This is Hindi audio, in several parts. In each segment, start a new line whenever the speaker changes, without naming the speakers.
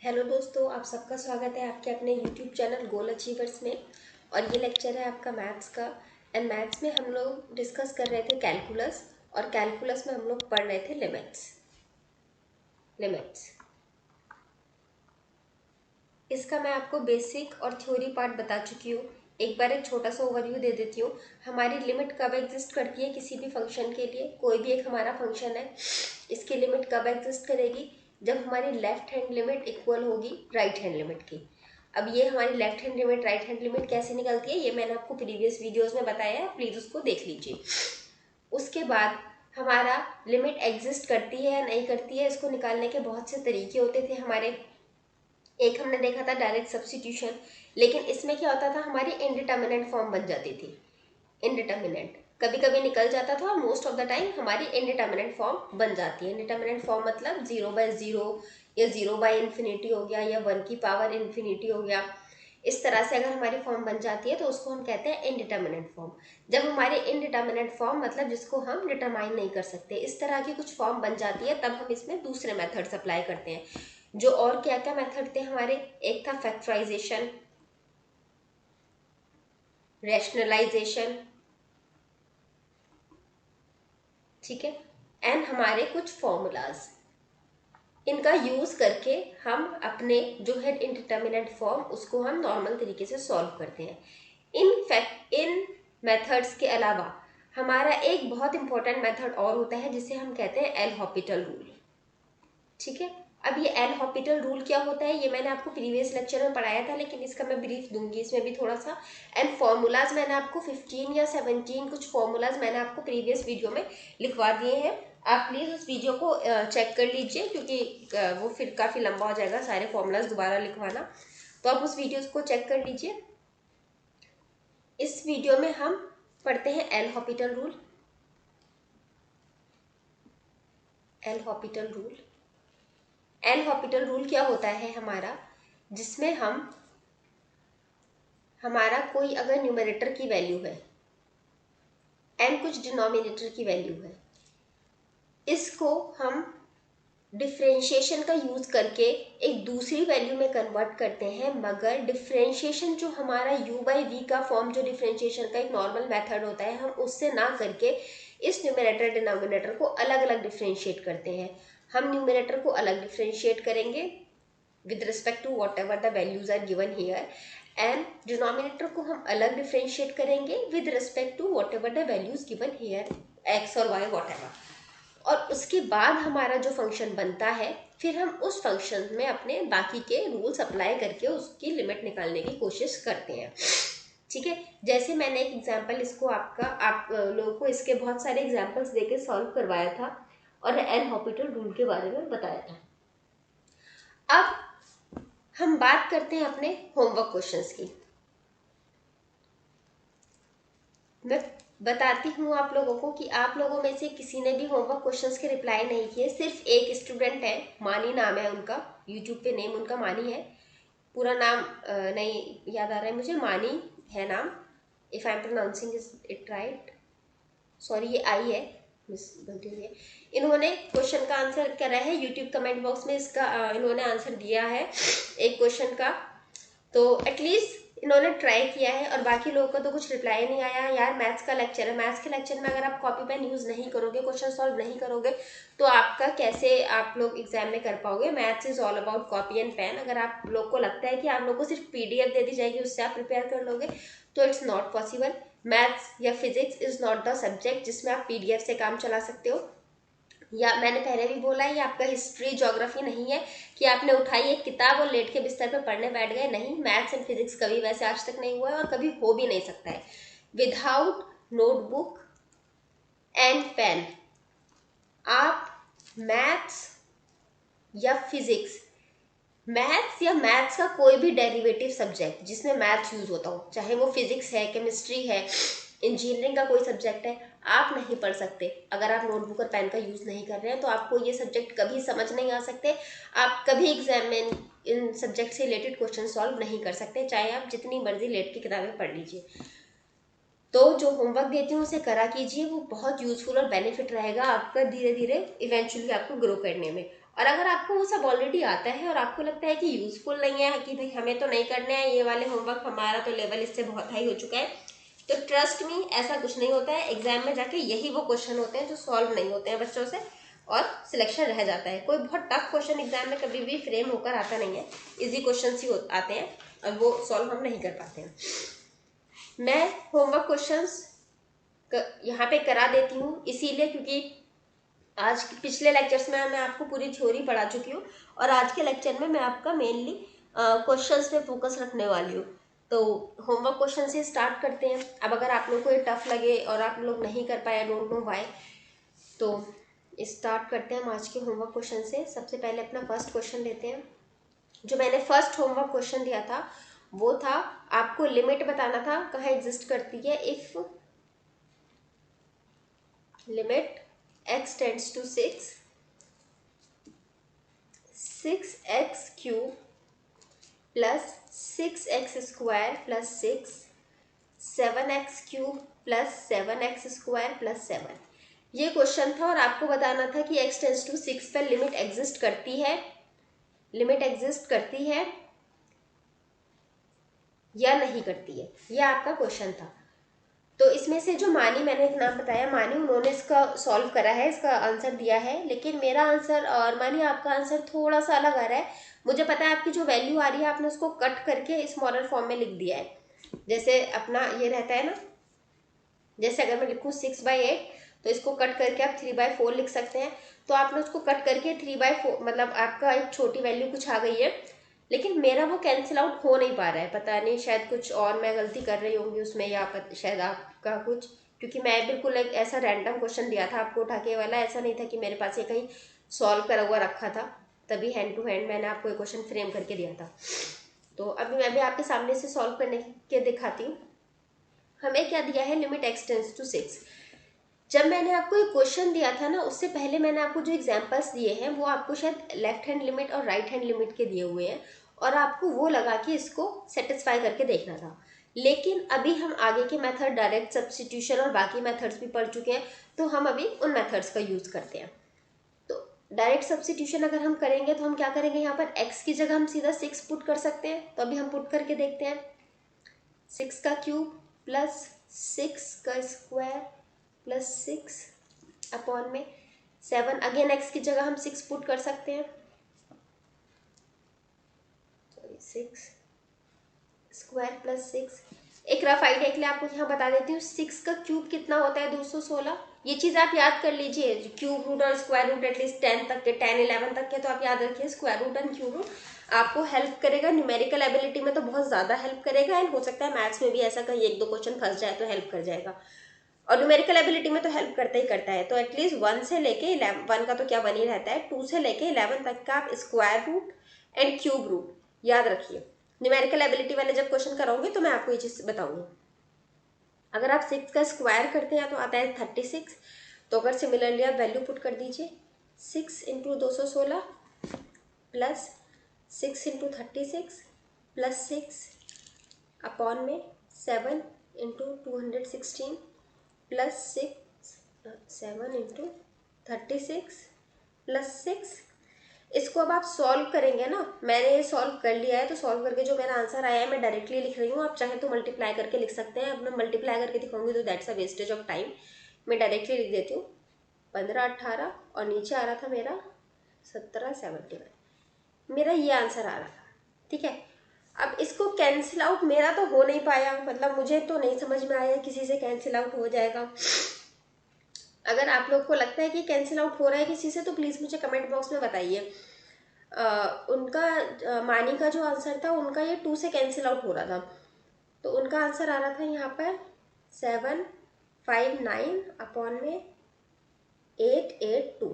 हेलो दोस्तों, आप सबका स्वागत है आपके अपने यूट्यूब चैनल गोल अचीवर्स में। और ये लेक्चर है आपका मैथ्स का। एंड मैथ्स में हम लोग डिस्कस कर रहे थे कैलकुलस, और कैलकुलस में हम लोग पढ़ रहे थे लिमिट्स। इसका मैं आपको बेसिक और थ्योरी पार्ट बता चुकी हूँ। एक बार एक छोटा सा ओवरव्यू दे देती हूँ। हमारी लिमिट कब एग्जिस्ट करती है किसी भी फंक्शन के लिए? कोई भी एक हमारा फंक्शन है, इसकी लिमिट कब एग्जिस्ट करेगी? जब हमारी लेफ्ट हैंड लिमिट इक्वल होगी राइट हैंड लिमिट की। अब ये हमारी left hand limit right hand limit कैसे निकलती है, ये मैंने आपको प्रीवियस वीडियोस में बताया है, प्लीज़ उसको देख लीजिए। उसके बाद हमारा लिमिट एग्जिस्ट करती है या नहीं करती है, इसको निकालने के बहुत से तरीके होते थे हमारे। एक हमने देखा था डायरेक्ट सब्स्टिट्यूशन, लेकिन इसमें क्या होता था, हमारी इनडिटर्मिनेंट फॉर्म बन जाती थी। इनडिटर्मिनेंट कभी कभी निकल जाता था, और मोस्ट ऑफ द टाइम हमारी इनडिटर्मिनेंट फॉर्म बन जाती है। इनडिटर्मिनेंट फॉर्म मतलब 0/0 या 0/इन्फिनिटी हो गया, या 1 की पावर इन्फिनिटी हो गया। इस तरह से अगर हमारी फॉर्म बन जाती है तो उसको हम कहते हैं इनडिटर्मिनेंट फॉर्म। जब हमारी इनडिटर्मिनेंट फॉर्म मतलब जिसको हम डिटरमाइन नहीं कर सकते, इस तरह की कुछ फॉर्म बन जाती है, तब हम इसमें दूसरे मेथड्स अप्लाई करते हैं। जो और क्या क्या मेथड थे हमारे, एक था फैक्टराइजेशन, रैशनलाइजेशन, ठीक है, एंड हमारे कुछ फॉर्मूलाज। इनका यूज करके हम अपने जो है इनडिटर्मिनेंट फॉर्म, उसको हम नॉर्मल तरीके से सॉल्व करते हैं। इन मेथड्स के अलावा हमारा एक बहुत इंपॉर्टेंट मेथड और होता है, जिसे हम कहते हैं एल हॉपिटल रूल। ठीक है, अब ये एल हॉपिटल रूल क्या होता है, ये मैंने आपको प्रीवियस लेक्चर में पढ़ाया था, लेकिन इसका मैं ब्रीफ दूंगी इसमें भी थोड़ा सा। एंड फॉर्मूलाज मैंने आपको 15 या 17 कुछ फॉर्मूलाज मैंने आपको प्रीवियस वीडियो में लिखवा दिए हैं। आप प्लीज़ उस वीडियो को चेक कर लीजिए, क्योंकि वो फिर काफ़ी लंबा हो जाएगा सारे फॉर्मूलाज दोबारा लिखवाना। तो आप उस वीडियो को चेक कर लीजिए। इस वीडियो में हम पढ़ते हैं L Hôpital rule. L Hôpital rule L Hôpital rule क्या होता है हमारा, जिसमें हम हमारा कोई अगर न्यूमरेटर की वैल्यू है एंड कुछ डिनोमिनेटर की वैल्यू है, इसको हम डिफ्रेंशिएशन का यूज करके एक दूसरी वैल्यू में कन्वर्ट करते हैं। मगर डिफ्रेंशिएशन जो हमारा u/v का फॉर्म, जो डिफ्रेंशिएशन का एक नॉर्मल मेथड होता है, हम उससे ना करके इस न्यूमरेटर डिनोमिनेटर को अलग अलग डिफ्रेंशिएट करते हैं। हम न्यूमरेटर को अलग डिफ्रेंशिएट करेंगे with respect to whatever the values are given here, and denominator को हम अलग डिफ्रेंशिएट करेंगे with respect to whatever the values given here, x और y whatever। और उसके बाद हमारा जो फंक्शन बनता है, फिर हम उस फंक्शन में अपने बाकी के रूल्स अप्लाई करके उसकी लिमिट निकालने की कोशिश करते हैं। ठीक है, जैसे मैंने एक एग्जांपल इसको आप लोगों को इसके बहुत सारे एग्जांपल्स देके सॉल्व करवाया था, और एल हॉपिटल रूल के बारे में बताया था। अब हम बात करते हैं अपने होमवर्क क्वेश्चंस की। मैं बताती हूँ आप लोगों को कि आप लोगों में से किसी ने भी होमवर्क क्वेश्चंस के रिप्लाई नहीं किए। सिर्फ एक स्टूडेंट है, मानी नाम है उनका, यूट्यूब पे नेम उनका मानी है। पूरा नाम नहीं याद आ रहा है मुझे, मानी है नाम, if I am pronouncing it right. Sorry, ये आई है, मिस गलती हुई है। इन्होंने क्वेश्चन का आंसर करा है यूट्यूब कमेंट बॉक्स में, इसका इन्होंने आंसर दिया है एक क्वेश्चन का। तो एटलीस्ट इन्होंने ट्राई किया है, और बाकी लोगों का तो कुछ रिप्लाई नहीं आया। यार मैथ्स का लेक्चर है, मैथ्स के लेक्चर में अगर आप कॉपी पेन यूज़ नहीं करोगे, क्वेश्चन सॉल्व नहीं करोगे, तो आपका कैसे आप लोग एग्जाम में कर पाओगे? Maths is all about copy and pen. अगर आप लोग को लगता है कि आप लोग को सिर्फ पीडीएफ दे दी जाएगी, उससे आप प्रिपेयर कर लोगे, तो इट्स नॉट पॉसिबल। मैथ्स या physics is not the subject जिसमें आप पीडीएफ से काम चला सकते हो। या मैंने पहले भी बोला है, ये आपका हिस्ट्री ज्योग्राफी नहीं है कि आपने उठाई एक किताब और लेट के बिस्तर पे पढ़ने बैठ गए। नहीं, मैथ्स एंड फिजिक्स कभी वैसे आज तक नहीं हुआ है, और कभी हो भी नहीं सकता है। विदाउट नोटबुक एंड पेन आप मैथ्स या फिजिक्स, मैथ्स या मैथ्स का कोई भी डेरिवेटिव सब्जेक्ट जिसमें मैथ्स यूज होता हो, चाहे वो फिजिक्स है, केमिस्ट्री है, इंजीनियरिंग का कोई सब्जेक्ट है, आप नहीं पढ़ सकते अगर आप नोटबुक और पेन का यूज नहीं कर रहे हैं। तो आपको ये सब्जेक्ट कभी समझ नहीं आ सकते, आप कभी एग्जाम में इन सब्जेक्ट से रिलेटेड क्वेश्चन सॉल्व नहीं कर सकते, चाहे आप जितनी मर्जी लेट की किताबें पढ़ लीजिए। तो जो होमवर्क देती हूँ उसे करा कीजिए, वो बहुत यूजफुल और बेनिफिट रहेगा आपका धीरे धीरे इवेंचुअली आपको ग्रो करने में। और अगर आपको वो सब ऑलरेडी आता है और आपको लगता है कि यूजफुल नहीं है, कि भाई हमें तो नहीं करना है ये वाले होमवर्क, हमारा तो लेवल इससे बहुत हाई हो चुका है, तो ट्रस्ट मी ऐसा कुछ नहीं होता है। एग्जाम में जाके यही वो क्वेश्चन होते हैं जो सॉल्व नहीं होते हैं बच्चों से, और सिलेक्शन रह जाता है। कोई बहुत टफ क्वेश्चन एग्जाम में कभी भी फ्रेम होकर आता नहीं है, इजी क्वेश्चन ही आते हैं और वो सॉल्व हम नहीं कर पाते हैं। मैं होमवर्क क्वेश्चंस यहाँ पे करा देती हूँ इसीलिए क्योंकि आज पिछले लेक्चर्स में मैं आपको पूरी थ्योरी पढ़ा चुकी हूँ और आज के लेक्चर में मैं आपका मेनली क्वेश्चंस पे फोकस रखने वाली हूँ। तो होमवर्क क्वेश्चन से स्टार्ट करते हैं। अब अगर आप लोग को ये टफ लगे और आप लोग नहीं कर पाए, डोंट नो व्हाई, तो स्टार्ट करते हैं हम आज के होमवर्क क्वेश्चन से। सबसे पहले अपना फर्स्ट क्वेश्चन लेते हैं। जो मैंने फर्स्ट होमवर्क क्वेश्चन दिया था वो था, आपको लिमिट बताना था कहाँ एग्जिस्ट करती है। If limit x tends to 6, 6x cube plus 6x square plus 6, 7x cube plus 7x square plus 7, ये क्वेश्चन था। और आपको बताना था कि x टेंड्स टू 6 पर लिमिट एग्जिस्ट करती है, लिमिट एग्जिस्ट करती है या नहीं करती है, ये आपका क्वेश्चन था। तो इसमें से जो मानी, मैंने एक नाम बताया मानी, उन्होंने इसका सॉल्व करा है, इसका आंसर दिया है, लेकिन मेरा आंसर और मानी आपका आंसर थोड़ा सा अलग आ रहा है। मुझे पता है आपकी जो वैल्यू आ रही है आपने उसको कट करके स्मॉलर फॉर्म में लिख दिया है। जैसे अपना ये रहता है ना, जैसे अगर मैं लिखूँ 6/8 तो इसको कट करके आप 3/4 लिख सकते हैं। तो आपने उसको कट करके 3/4, मतलब आपका एक छोटी वैल्यू कुछ आ गई है, लेकिन मेरा वो कैंसिल आउट हो नहीं पा रहा है। पता नहीं, शायद कुछ और मैं गलती कर रही होंगी उसमें, या शायद आपका कुछ, क्योंकि मैं बिल्कुल एक ऐसा रैंडम क्वेश्चन दिया था आपको उठा के वाला, ऐसा नहीं था कि मेरे पास ये कहीं सॉल्व करा हुआ रखा था, तभी हैंड टू हैंड मैंने आपको ये क्वेश्चन फ्रेम करके दिया था। तो अभी मैं भी आपके सामने से सॉल्व करने के दिखाती हूँ। हमें क्या दिया है, लिमिट x टेंड्स टू 6। जब मैंने आपको एक क्वेश्चन दिया था ना, उससे पहले मैंने आपको जो एग्जांपल्स दिए हैं वो आपको शायद लेफ्ट हैंड लिमिट और राइट हैंड लिमिट के दिए हुए हैं, और आपको वो लगा कि इसको सेटिस्फाई करके देखना था। लेकिन अभी हम आगे के मेथड, डायरेक्ट सब्स्टिट्यूशन और बाकी मेथड्स भी पढ़ चुके हैं, तो हम अभी उन मेथड्स का यूज करते हैं। तो डायरेक्ट सब्स्टिट्यूशन अगर हम करेंगे तो हम क्या करेंगे, यहाँ पर x की जगह हम सीधा 6 पुट कर सकते हैं। तो अभी हम पुट करके देखते हैं। 6 का क्यूब प्लस 6 का स्क्वायर प्लस 6 अपॉन में 7, अगेन x की जगह हम 6 पुट कर सकते हैं। Sorry, 6 square plus 6। एक रफ आइडिया के लिए आपको यहाँ बता देती हूँ, 6 का क्यूब कितना होता है, 216। ये चीज़ आप याद कर लीजिए, क्यूब रूट और स्क्वायर रूट एटलीस्ट 10 तक के, 10 11 तक के तो आप याद रखिए। Square root and cube root आपको हेल्प करेगा, न्यूमेरिकल एबिलिटी में तो बहुत ज़्यादा हेल्प करेगा, एंड हो सकता है मैथ्स में भी ऐसा कहीं 1-2 क्वेश्चन फंस जाए तो हेल्प कर जाएगा, और न्यूमेरिकल एबिलिटी में तो हेल्प करता ही करता है। तो एटलीस्ट 1 से लेके 11, 1 का तो क्या 1 ही रहता है, 2 से लेके 11 तक का आप square root and cube root याद रखिए। न्यूमेरिकल एबिलिटी वाले जब क्वेश्चन कराऊंगी तो मैं आपको ये चीज़ बताऊंगी। अगर आप 6 का स्क्वायर करते हैं तो आता है 36। तो अगर सिमिलरली आप वैल्यू पुट कर दीजिए, 6 into 216 plus 6 into 36 plus 6 upon में 7 इंटू 216 प्लस 6, 7 इंटू 36 प्लस 6। इसको अब आप सॉल्व करेंगे ना, मैंने ये सॉल्व कर लिया है, तो सॉल्व करके जो मेरा आंसर आया है मैं डायरेक्टली लिख रही हूँ, आप चाहे तो मल्टीप्लाई करके लिख सकते हैं। अब मैं मल्टीप्लाई करके दिखाऊंगी तो that's a wastage of time, मैं डायरेक्टली लिख देती हूँ। 15 18 और नीचे आ रहा था मेरा 17 71, मेरा ये आंसर आ रहा था। ठीक है, अब इसको कैंसिल आउट मेरा तो हो नहीं पाया, मतलब मुझे तो नहीं समझ में आया किसी से कैंसिल आउट हो जाएगा। अगर आप लोग को लगता है कि कैंसिल आउट हो रहा है किसी से तो प्लीज़ मुझे कमेंट बॉक्स में बताइए। उनका मानी का जो आंसर था, उनका ये 2 से कैंसिल आउट हो रहा था, तो उनका आंसर आ रहा था यहाँ पर 759 अपॉन में 882,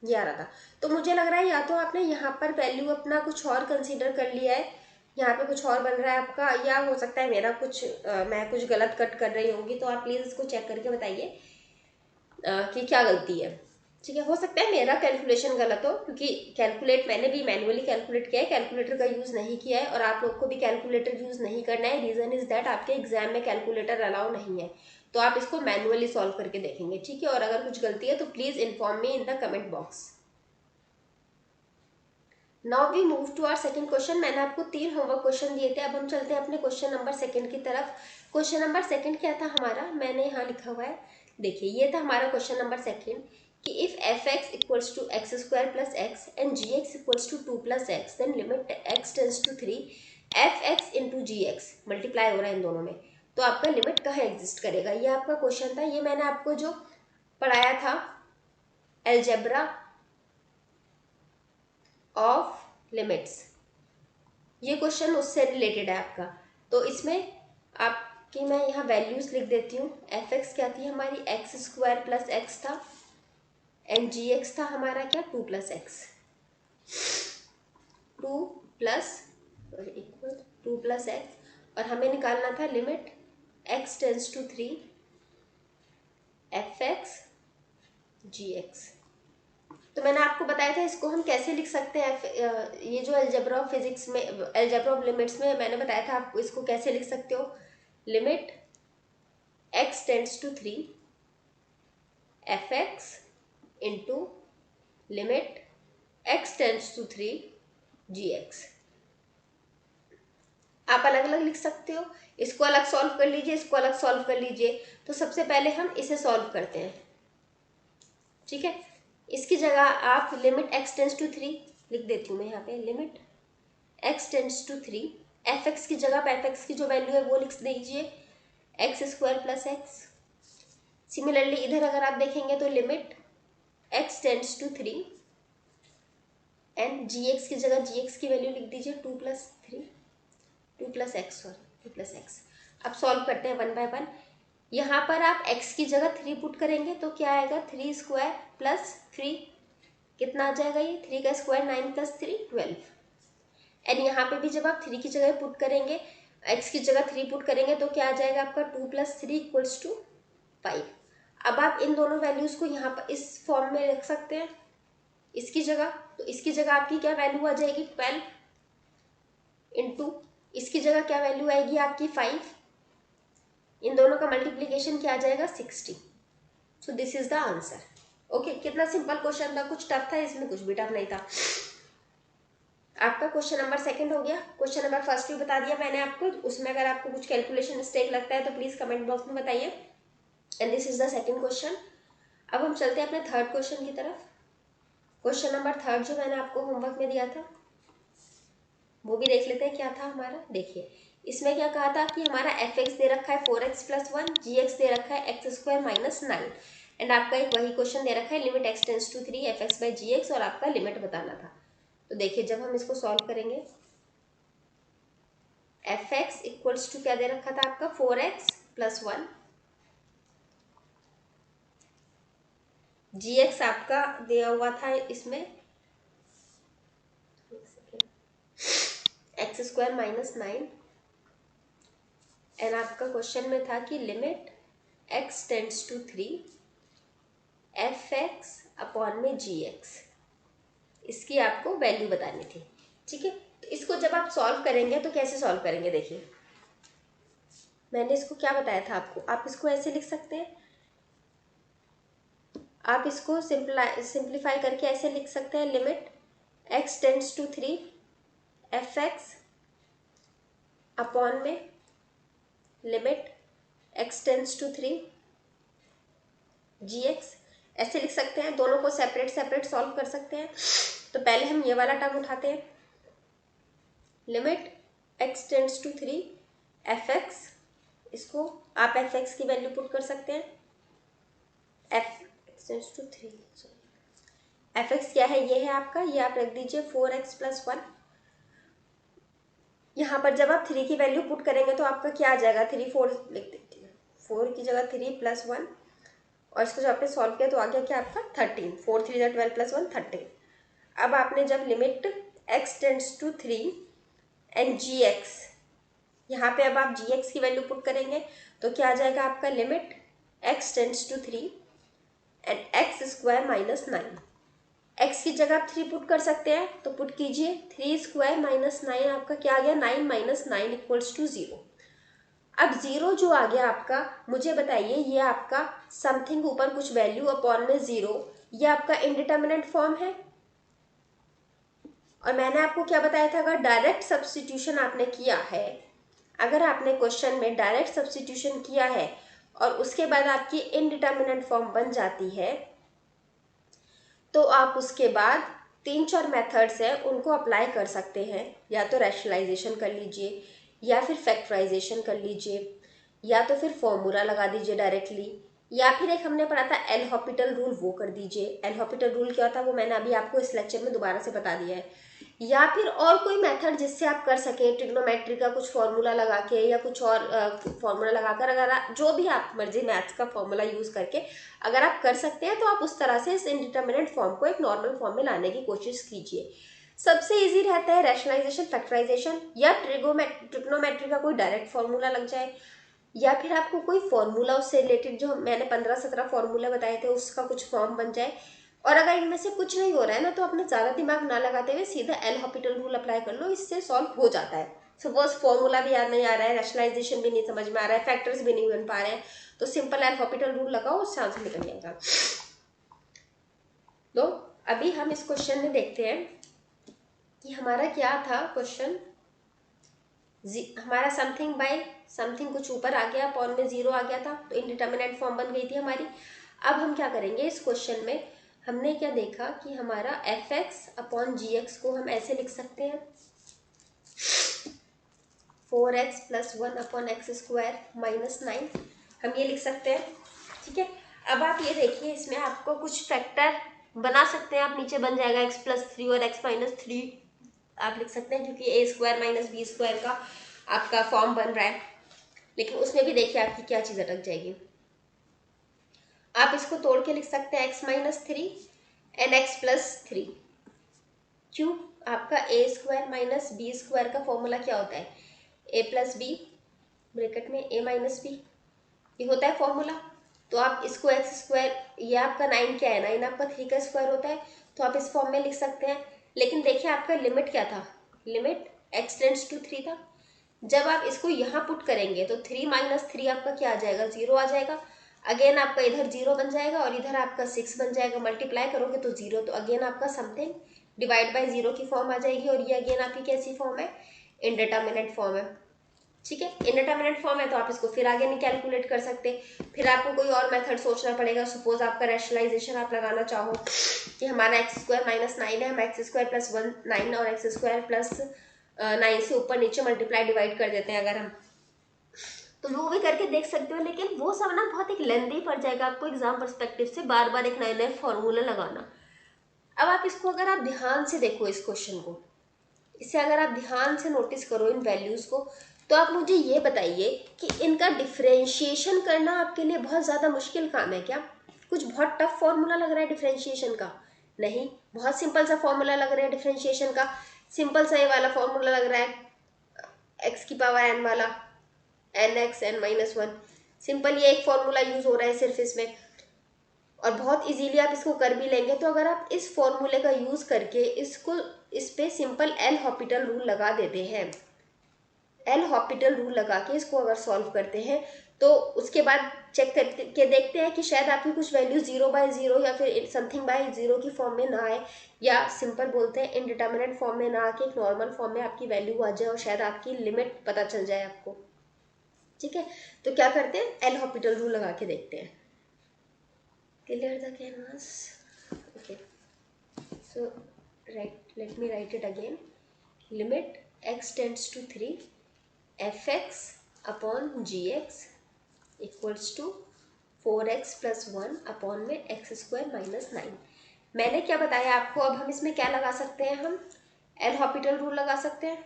ये आ रहा था। तो मुझे लग रहा है या तो आपने यहाँ पर वैल्यू अपना कुछ और कंसीडर कर लिया है, यहाँ पे कुछ और बन रहा है आपका, या हो सकता है मेरा कुछ मैं कुछ गलत कट कर रही होंगी, तो आप प्लीज़ इसको चेक करके बताइए कि क्या गलती है। ठीक है, हो सकता है मेरा कैलकुलेशन गलत हो, क्योंकि कैलकुलेट मैंने भी मैनुअली कैलकुलेट किया है, कैलकुलेटर का यूज़ नहीं किया है, और आप लोग को भी कैलकुलेटर यूज़ नहीं करना है। रीज़न इज़ दैट आपके एग्जाम में कैलकुलेटर अलाउ नहीं है, तो आप इसको मैनुअली सॉल्व करके देखेंगे। ठीक है, और अगर कुछ गलती है तो please inform me in the comment box. Now we move to our second question. मैंने आपको 3 होमवर्क क्वेश्चन दिए थे, अब हम चलते हैं अपने क्वेश्चन नंबर सेकंड की तरफ। क्वेश्चन नंबर सेकंड क्या था हमारा, मैंने यहाँ लिखा हुआ है, देखिए ये था हमारा क्वेश्चन नंबर सेकंड कि if f x equals to x square plus x and g x equals to 2 plus x then limit x tends to 3 F x into g x multiply हो रहा है इन दोनों में, तो आपका लिमिट कहाँ एग्जिस्ट करेगा, ये आपका क्वेश्चन था। ये मैंने आपको जो पढ़ाया था अलजेब्रा ऑफ लिमिट्स, ये क्वेश्चन उससे रिलेटेड है आपका। तो इसमें आपकी मैं यहाँ वैल्यूज लिख देती हूँ। एफ एक्स क्या थी हमारी, एक्स स्क्वायर प्लस एक्स था, एंड जी एक्स था हमारा क्या, 2 plus x, 2 plus equal 2 plus x, और हमें निकालना था limit x tends to 3 F x g x. तो मैंने आपको बताया था इसको हम कैसे लिख सकते हैं, ये जो अलजेब्रा ऑफ फिजिक्स में, अलजेब्रा ऑफ लिमिट्स में मैंने बताया था आपको इसको कैसे लिख सकते हो, limit x tends to 3 F x into limit x tends to 3 ji x. आप अलग अलग लिख सकते हो, इसको अलग सॉल्व कर लीजिए, इसको अलग सॉल्व कर लीजिए। तो सबसे पहले हम इसे सॉल्व करते हैं, ठीक है। इसकी जगह आप लिमिट x टेंस टू 3 लिख देती हूँ मैं यहाँ पे, limit x tends to 3 F x की जगह पे एफ एक्स की जो वैल्यू है वो लिख दीजिए x square plus x. Similarly इधर अगर आप देखेंगे तो limit x tends to 3 and g x की जगह जी एक्स की वैल्यू लिख दीजिए 2 plus x, sorry 2 plus x. अब सॉल्व करते हैं वन बाय वन। यहाँ पर आप x की जगह 3 पुट करेंगे तो क्या आएगा, 3 स्क्वायर प्लस 3 कितना आ जाएगा, ये 3 का स्क्वायर 9 प्लस 3 12। एंड यहाँ पे भी जब आप 3 की जगह पुट करेंगे, x की जगह 3 पुट करेंगे तो क्या आ जाएगा आपका 2 प्लस 3 इक्वल्स टू 5। अब आप इन दोनों वैल्यूज को यहाँ पर इस फॉर्म में रख सकते हैं इसकी जगह, तो इसकी जगह आपकी क्या वैल्यू आ जाएगी 12 इंटू इसकी जगह क्या वैल्यू आएगी आपकी 5, इन दोनों का मल्टीप्लीकेशन क्या आ जाएगा 60। सो this is the answer. Okay, कितना सिंपल क्वेश्चन था, कुछ टफ था इसमें, कुछ भी टफ नहीं था। आपका क्वेश्चन नंबर सेकंड हो गया। क्वेश्चन नंबर फर्स्ट भी बता दिया मैंने आपको, उसमें अगर आपको कुछ कैलकुलेशन मिस्टेक लगता है तो प्लीज कमेंट बॉक्स में बताइए। And this is the second question. अब हम चलते हैं अपने थर्ड क्वेश्चन की तरफ। क्वेश्चन नंबर थर्ड जो मैंने आपको होमवर्क में दिया था वो भी देख लेते हैं क्या था हमारा। देखिए इसमें क्या कहा था कि हमारा एफ एक्स दे रखा है 4x प्लस 1, जी एक्स दे रखा है एक्स स्क्वायर माइनस 9, एंड आपका एक वही क्वेश्चन दे रखा है limit x tends to 3 F x by g x, और आपका लिमिट बताना था। तो देखिए जब हम इसको सॉल्व करेंगे, एफ एक्स इक्वल्स टू क्या दे रखा था आपका 4x प्लस 1, जी एक्स आपका दिया हुआ था इसमें एक्स स्क्वायर माइनस 9, एंड आपका क्वेश्चन में था कि limit x tends to 3 F x upon में जी एक्स, इसकी आपको वैल्यू बतानी थी, ठीक है। तो इसको जब आप सॉल्व करेंगे तो कैसे सॉल्व करेंगे, देखिए मैंने इसको क्या बताया था आपको, आप इसको ऐसे लिख सकते हैं, आप इसको सिंप्लीफाई करके ऐसे लिख सकते हैं, limit x tends to 3 F x upon में limit x tends to 3 ji X, ऐसे लिख सकते हैं। दोनों को सेपरेट सेपरेट सॉल्व कर सकते हैं। तो पहले हम ये वाला टर्म उठाते हैं, limit x tends to 3 F x, इसको आप एफ एक्स की वैल्यू पुट कर सकते हैं, f x tends to 3, F x क्या है, ये है आपका, ये आप रख दीजिए 4x प्लस 1। यहाँ पर जब आप 3 की वैल्यू पुट करेंगे तो आपका क्या आ जाएगा, 3 4 लिख दीजिए, 4 की जगह 3 प्लस 1, और इसको जब आपने सॉल्व किया तो आ गया क्या आपका 13, 4 3 12 प्लस 1 13। अब आपने जब limit x tends to 3 and g x, यहाँ पे अब आप जी एक्स की वैल्यू पुट करेंगे तो क्या आ जाएगा आपका, limit x tends to 3 and x square minus 9, x की जगह आप 3 पुट कर सकते हैं तो पुट कीजिए, 3 स्क्वायर माइनस 9 आपका क्या आ गया, 9 माइनस 9 इक्वल्स टू 0। अब 0 जो आ गया आपका, मुझे बताइए ये आपका समथिंग ऊपर कुछ वैल्यू अपॉन में 0, ये आपका इनडिटर्मिनेट फॉर्म है, और मैंने आपको क्या बताया था, अगर डायरेक्ट सब्स्टिट्यूशन आपने किया है, अगर आपने क्वेश्चन में डायरेक्ट सब्स्टिट्यूशन किया है और उसके बाद आपकी इनडिटर्मिनेंट फॉर्म बन जाती है, तो आप उसके बाद 3-4 मेथड्स हैं उनको अप्लाई कर सकते हैं। या तो रैशनलाइजेशन कर लीजिए, या फिर फैक्टराइजेशन कर लीजिए, या तो फिर फॉर्मूला लगा दीजिए डायरेक्टली, या फिर एक हमने पढ़ा था एल हॉपिटल रूल, वो कर दीजिए। एल हॉपिटल रूल क्या होता है वो मैंने अभी आपको इस लेक्चर में दोबारा से बता दिया है। या फिर और कोई मेथड जिससे आप कर सकें, ट्रिग्नोमेट्री का कुछ फॉर्मूला लगा के या कुछ और फॉर्मूला लगाकर, अगर आप जो भी आप मर्जी मैथ्स का फॉर्मूला यूज करके अगर आप कर सकते हैं, तो आप उस तरह से इस इनडिटर्मिनेट फॉर्म को एक नॉर्मल फॉर्म में लाने की कोशिश कीजिए। सबसे इजी रहता है रैशनलाइजेशन, फैक्टराइजेशन, या ट्रिग्नोमेट्री का कोई डायरेक्ट फॉर्मूला लग जाए, या फिर आपको कोई फॉर्मूला उससे रिलेटेड, जो मैंने 15-17 फॉर्मूला बताए थे, उसका कुछ फॉर्म बन जाए। और अगर इनमें से कुछ नहीं हो रहा है ना, तो अपने ज़्यादा दिमाग ना लगाते हुए सीधा एल हॉपिटल रूल अप्लाई कर लो, इससे सॉल्व हो जाता है। सपोज फॉर्मूला भी याद नहीं आ रहा है, रैशनलाइजेशन भी नहीं समझ में आ रहा है, फैक्टर्स भी नहीं बन पा रहे हैं, तो सिंपल एल हॉपिटल रूल लगाओ, उससे आंसर निकल जाएगा। तो अभी हम इस क्वेश्चन में देखते हैं कि हमारा क्या था क्वेश्चन। हमारा समथिंग बाय समथिंग कुछ ऊपर आ गया, अपॉन में 0 आ गया था, तो इनडिटर्मिनेट फॉर्म बन गई थी हमारी। अब हम क्या करेंगे इस क्वेश्चन में, हमने क्या देखा कि हमारा एफ एक्स अपॉन जी एक्स को हम ऐसे लिख सकते हैं, 4x + 1 upon x square minus 9, हम ये लिख सकते हैं। ठीक है, अब आप ये देखिए, इसमें आपको कुछ फैक्टर बना सकते हैं आप, नीचे बन जाएगा x + 3 और x - 3 आप लिख सकते हैं, क्योंकि a² - b² का आपका फॉर्म बन रहा है। लेकिन उसमें भी देखिए आपकी क्या चीज़ अटक जाएगी, आप इसको तोड़ के लिख सकते हैं x - 3 एंड x + 3। क्यों? आपका a² - b² का फॉर्मूला क्या होता है, a + b ब्रैकेट में a - b, ये होता है फॉर्मूला। तो आप इसको x², ये आपका 9 क्या है, 9 आपका 3 का स्क्वायर होता है, तो आप इस फॉर्म में लिख सकते हैं। लेकिन देखिए आपका लिमिट क्या था, लिमिट x टेंड्स टू 3 था। जब आप इसको यहाँ पुट करेंगे तो 3 - 3 आपका क्या आ जाएगा, 0 आ जाएगा। अगेन आपका इधर 0 बन जाएगा और इधर आपका 6 बन जाएगा, मल्टीप्लाई करोगे तो 0, तो अगेन आपका समथिंग डिवाइड बाय 0 की फॉर्म आ जाएगी। और ये अगेन आपकी कैसी फॉर्म है, इनडिटर्मिनेट फॉर्म है। ठीक है, इनडिटर्मिनेट फॉर्म है, तो आप इसको फिर आगे नहीं कैलकुलेट कर सकते, फिर आपको कोई और मेथड सोचना पड़ेगा। सपोज आपका रैशनलाइजेशन आप लगाना चाहो कि हमारा x² - 9 है, हम x² + 1 9 और x² + 9 से ऊपर नीचे मल्टीप्लाई डिवाइड कर देते हैं अगर हम, तो वो भी करके देख सकते हो। लेकिन वो सब ना बहुत एक लेंदी पड़ जाएगा आपको एग्जाम पर्सपेक्टिव से, बार बार एक नए नए फॉर्मूला लगाना। अब आप इसको अगर आप ध्यान से देखो इस क्वेश्चन को, इसे अगर आप ध्यान से नोटिस करो इन वैल्यूज को, तो आप मुझे ये बताइए कि इनका डिफरेंशिएशन करना आपके लिए बहुत ज़्यादा मुश्किल काम है क्या? कुछ बहुत टफ फॉर्मूला लग रहा है डिफरेंशिएशन का? नहीं, बहुत सिंपल सा फॉर्मूला लग रहा है डिफरेंशिएशन का। सिंपल सा ये वाला फॉर्मूला लग रहा है, x⁴n वाला, nx n-1, सिंपल ये एक फॉर्मूला यूज हो रहा है सिर्फ इसमें, और बहुत इजीली आप इसको कर भी लेंगे। तो अगर आप इस फॉर्मूले का यूज करके इसको, इस पे सिंपल एल हॉपिटल रूल लगा देते हैं, एल हॉपिटल रूल लगा के इसको अगर सॉल्व करते हैं, तो उसके बाद चेक करके देखते हैं कि शायद आपकी कुछ वैल्यू 0/0 या फिर समथिंग बाय 0 की फॉर्म में ना आए, या सिंपल बोलते हैं इनडिटर्मिनेट फॉर्म में ना आके एक नॉर्मल फॉर्म में आपकी वैल्यू आ जाए और शायद आपकी लिमिट पता चल जाए आपको। ठीक है, तो क्या करते हैं, एल हॉपिटल रूल लगा के देखते हैं। Clear the canvas? Okay, so let me write it again. Limit x tends to 3, fx upon gx equals to 4x + 1 upon में x² - 9। मैंने क्या बताया आपको, अब हम इसमें क्या लगा सकते हैं, हम एल हॉपिटल रूल लगा सकते हैं।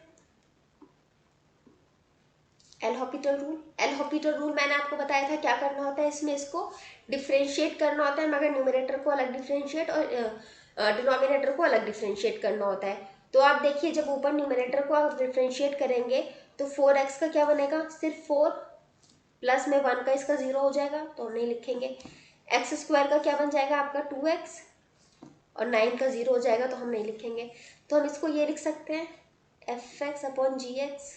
एल हॉपिटल रूल मैंने आपको बताया था क्या करना होता है इसमें, इसको डिफ्रेंशिएट करना होता है, मगर न्यूमरेटर को अलग डिफ्रेंशिएट और डिनोमिनेटर को अलग डिफ्रेंशिएट करना होता है। तो आप देखिए, जब ऊपर न्यूमरेटर को आप डिफ्रेंशिएट करेंगे तो 4x का क्या बनेगा, सिर्फ 4 प्लस में 1 का इसका 0 हो जाएगा, तो हम नहीं लिखेंगे। x² का क्या बन जाएगा आपका 2x, और 9 का 0 हो जाएगा, तो हम नहीं लिखेंगे। तो हम इसको ये लिख सकते हैं, fx upon gx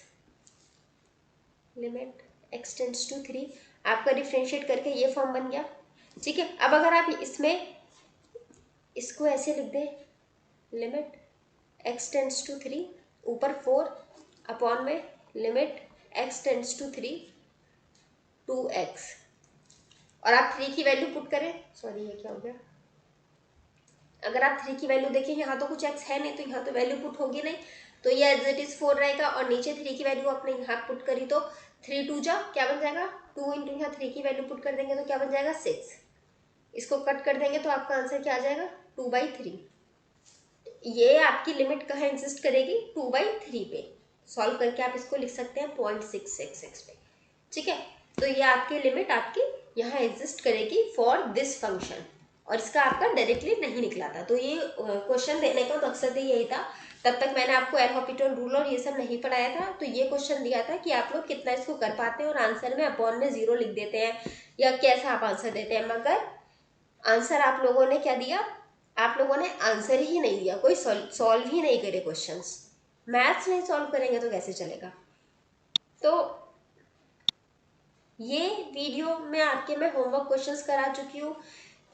limit x tends to 3, आपका डिफ्रेंशिएट करके ये फॉर्म बन गया। ठीक है, अब अगर आप इसमें इसको ऐसे लिख दें, लिमिट x टेंड्स टू 3, ऊपर 4 अपॉन में limit x tends to 3 2x, और आप 3 की वैल्यू पुट करें, सॉरी ये क्या हो गया, अगर आप 3 की वैल्यू देखें, यहाँ तो कुछ x है नहीं तो यहाँ तो वैल्यू पुट होगी नहीं, तो ये एज इट इज 4 रहेगा, और नीचे 3 की वैल्यू आपने यहाँ पुट करी तो 3 2 जा क्या बन जाएगा 2 इंटू यहाँ 3 की वैल्यू पुट कर देंगे तो क्या बन जाएगा 6, इसको कट कर देंगे तो आपका आंसर क्या आ जाएगा 2/3। ये आपकी लिमिट कहाँ एग्जिस्ट करेगी 2/3 पे, सॉल्व करके आप इसको लिख सकते हैं 0.666 पे, ठीक है। तो ये आपकी लिमिट आपकी यहाँ एग्जिस्ट करेगी फॉर दिस फंक्शन, और इसका आपका डायरेक्टली नहीं निकला था, तो ये क्वेश्चन देने का मकसद ही यही था। तब तक मैंने आपको एल हॉपिटल रूल और ये सब नहीं पढ़ाया था, तो ये क्वेश्चन दिया था कि आप लोग कितना इसको कर पाते हैं और आंसर में अपॉन में 0 लिख देते हैं या कैसा आप आंसर देते हैं, मगर आंसर आप लोगों ने क्या दिया, आप लोगों ने आंसर ही नहीं दिया, कोई सॉल्व ही नहीं करे क्वेश्चंस, मैथ्स नहीं सॉल्व करेंगे तो कैसे चलेगा। तो ये वीडियो में आपके मैं होमवर्क क्वेश्चंस करा चुकी हूँ,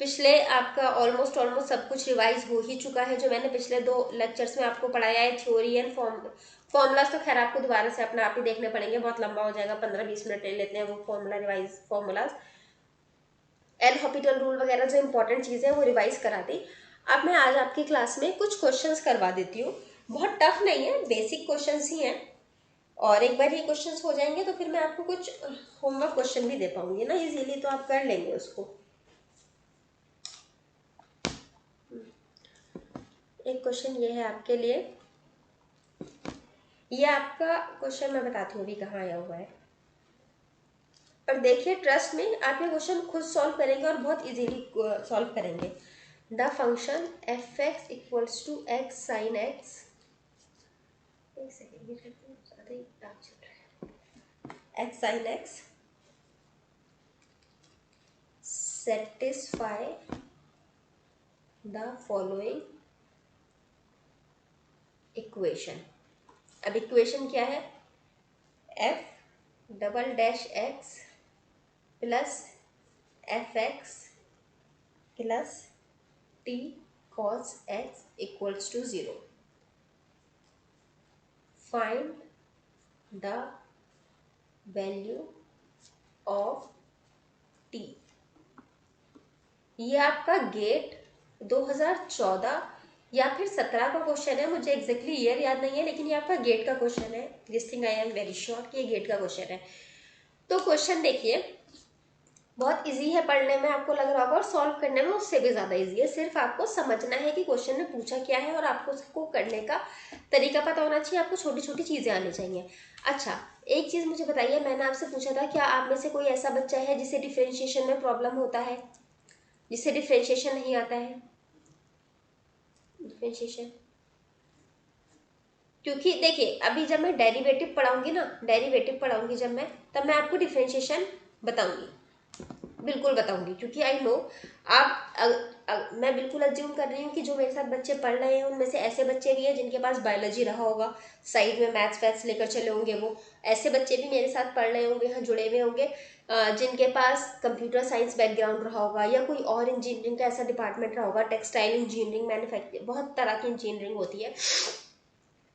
पिछले आपका ऑलमोस्ट सब कुछ रिवाइज हो ही चुका है, जो मैंने पिछले 2 लेक्चर्स में आपको पढ़ाया है, थ्योरी एंड फॉर्मूलाज तो खैर आपको दोबारा से अपने आप ही देखने पड़ेंगे, बहुत लंबा हो जाएगा, 15-20 मिनट ले लेते हैं वो formula revise formulas, L Hôpital rule वगैरह जो इंपॉर्टेंट चीज़ें हैं वो रिवाइज करा दी। अब मैं आज आपकी क्लास में कुछ क्वेश्चंस करवा देती हूँ, बहुत टफ नहीं है, बेसिक क्वेश्चंस ही हैं, और एक बार ये क्वेश्चंस हो जाएंगे तो फिर मैं आपको कुछ होमवर्क क्वेश्चन भी दे पाऊंगी ना इजीली, तो आप कर लेंगे उसको। एक क्वेश्चन ये है आपके लिए, ये आपका क्वेश्चन मैं बताती हूँ अभी कहाँ आया हुआ है, और देखिए ट्रस्ट में आप ये क्वेश्चन खुद सॉल्व करेंगे और बहुत इजीली सॉल्व करेंगे। The function f x equals to x sine x, एक सेकेंड ये ज़्यादा ही डार्क चल रहा है, x sine x satisfy the following equation. अब इक्वेशन क्या है, f double dash x plus f x plus t cos x equals to 0, find the value of t. ये आपका गेट 2014 या फिर 17 का क्वेश्चन है, मुझे एग्जैक्टली ईयर याद नहीं है, लेकिन ये आपका गेट का क्वेश्चन है, this thing I am very sure कि ये गेट का क्वेश्चन है। तो क्वेश्चन देखिए बहुत इजी है पढ़ने में, आपको लग रहा होगा, और सॉल्व करने में उससे भी ज़्यादा इजी है, सिर्फ आपको समझना है कि क्वेश्चन ने पूछा क्या है और आपको उसको करने का तरीका पता होना चाहिए, आपको छोटी छोटी चीज़ें आनी चाहिए। अच्छा एक चीज़ मुझे बताइए, मैंने आपसे पूछा था क्या आप में से कोई ऐसा बच्चा है जिसे डिफ्रेंशिएशन में प्रॉब्लम होता है, जिससे डिफ्रेंशिएशन नहीं आता है, डिफ्रेंशिएशन, क्योंकि देखिए अभी जब मैं डेरिवेटिव पढ़ाऊंगी ना, डेरिवेटिव पढ़ाऊंगी जब मैं, तब मैं आपको डिफ्रेंशिएशन बताऊंगी, बिल्कुल बताऊंगी, क्योंकि आई नो आप मैं बिल्कुल अज्यूम कर रही हूँ कि जो मेरे साथ बच्चे पढ़ रहे हैं उनमें से ऐसे बच्चे भी हैं जिनके पास बायोलॉजी रहा होगा, साइड में मैथ्स वैथ्स लेकर चले होंगे, वो ऐसे बच्चे भी मेरे साथ पढ़ रहे होंगे, यहाँ जुड़े हुए होंगे, जिनके पास कंप्यूटर साइंस बैकग्राउंड रहा होगा या कोई और इंजीनियरिंग का ऐसा डिपार्टमेंट रहा होगा, टेक्सटाइल इंजीनियरिंग, मैन्युफैक्चरिंग, बहुत तरह की इंजीनियरिंग होती है,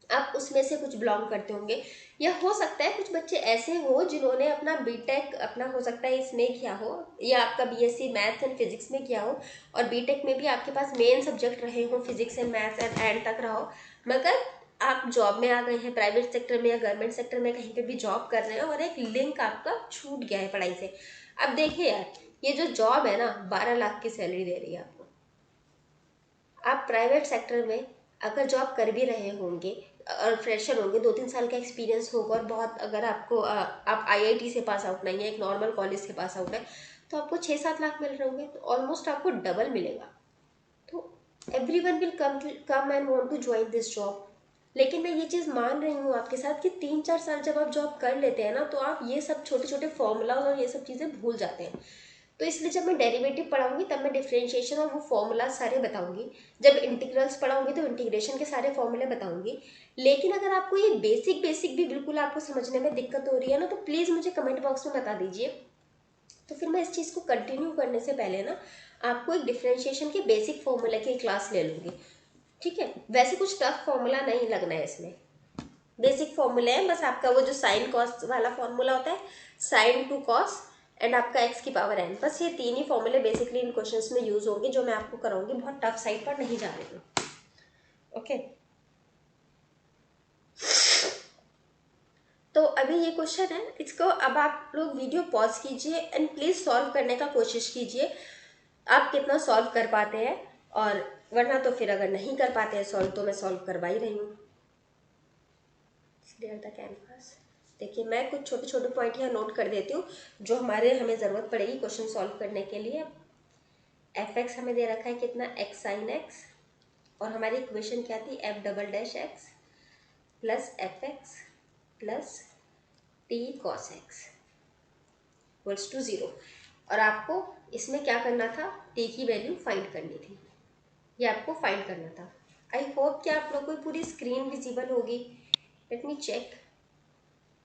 आप उसमें से कुछ बिलोंग करते होंगे, या हो सकता है कुछ बच्चे ऐसे हो जिन्होंने अपना बीटेक अपना हो सकता है इसमें किया हो, या आपका बीएससी मैथ्स एंड फिजिक्स में किया हो, और बीटेक में भी आपके पास मेन सब्जेक्ट रहे हो फिजिक्स एंड मैथ्स एंड तक रहा हो, मगर आप जॉब में आ गए हैं, प्राइवेट सेक्टर में या गवर्नमेंट सेक्टर में कहीं पे भी जॉब कर रहे हैं और एक लिंक आपका छूट गया है पढ़ाई से। अब देखिए यार, ये जो जॉब है ना 12 लाख की सैलरी दे रही है आपको, आप प्राइवेट सेक्टर में अगर जॉब कर भी रहे होंगे और फ्रेशर होंगे, 2-3 साल का एक्सपीरियंस होगा, और बहुत अगर आपको आप आईआईटी से पास आउट नहीं है, एक नॉर्मल कॉलेज से पास आउट है, तो आपको 6-7 लाख मिल रहे होंगे, तो ऑलमोस्ट आपको डबल मिलेगा। तो everyone will come and want to join this job. लेकिन मैं ये चीज़ मान रही हूँ आपके साथ कि 3-4 साल जब आप जॉब कर लेते हैं ना, तो आप ये सब छोटे छोटे फॉर्मूला और ये सब चीज़ें भूल जाते हैं। तो इसलिए जब मैं डेरिवेटिव पढ़ाऊंगी तब मैं डिफरेंशिएशन और वो फॉर्मूला सारे बताऊंगी, जब इंटीग्रल्स पढ़ाऊंगी तो इंटीग्रेशन के सारे फॉर्मूले बताऊंगी। लेकिन अगर आपको ये बेसिक बेसिक भी बिल्कुल आपको समझने में दिक्कत हो रही है ना, तो प्लीज़ मुझे कमेंट बॉक्स में बता दीजिए, तो फिर मैं इस चीज़ को कंटिन्यू करने से पहले ना आपको एक डिफरेंशिएशन के बेसिक फॉर्मूले की क्लास ले लूँगी। ठीक है, वैसे कुछ टफ फॉर्मूला नहीं लगना है इसमें, बेसिक फॉर्मूला है बस। आपका वो जो साइन कॉस वाला फॉर्मूला होता है, साइन टू कॉस एंड आपका एक्स की पावर एन, बस ये 3 ही फॉर्मूले बेसिकली इन क्वेश्चंस में यूज होंगे जो मैं आपको कराऊंगी। बहुत टफ साइड पर नहीं जा रही हूँ। ओके, तो अभी ये क्वेश्चन है, इसको अब आप लोग वीडियो पॉज कीजिए एंड प्लीज सॉल्व करने का कोशिश कीजिए, आप कितना सॉल्व कर पाते हैं। और वरना तो फिर अगर नहीं कर पाते हैं सॉल्व तो मैं सॉल्व करवा ही रही हूँ। Clear the canvas. देखिए मैं कुछ छोटे छोटे पॉइंट यहाँ नोट कर देती हूँ जो हमें ज़रूरत पड़ेगी क्वेश्चन सॉल्व करने के लिए। एफ एक्स हमें दे रखा है कितना, एक्स साइन एक्स, और हमारी इक्वेशन क्या थी, f double dash x plus f x plus t cos x equals to 0। और आपको इसमें क्या करना था, टी की वैल्यू फाइंड करनी थी, ये आपको फाइंड करना था। आई होप कि आप लोगों को पूरी स्क्रीन विजिबल होगी। Let me check,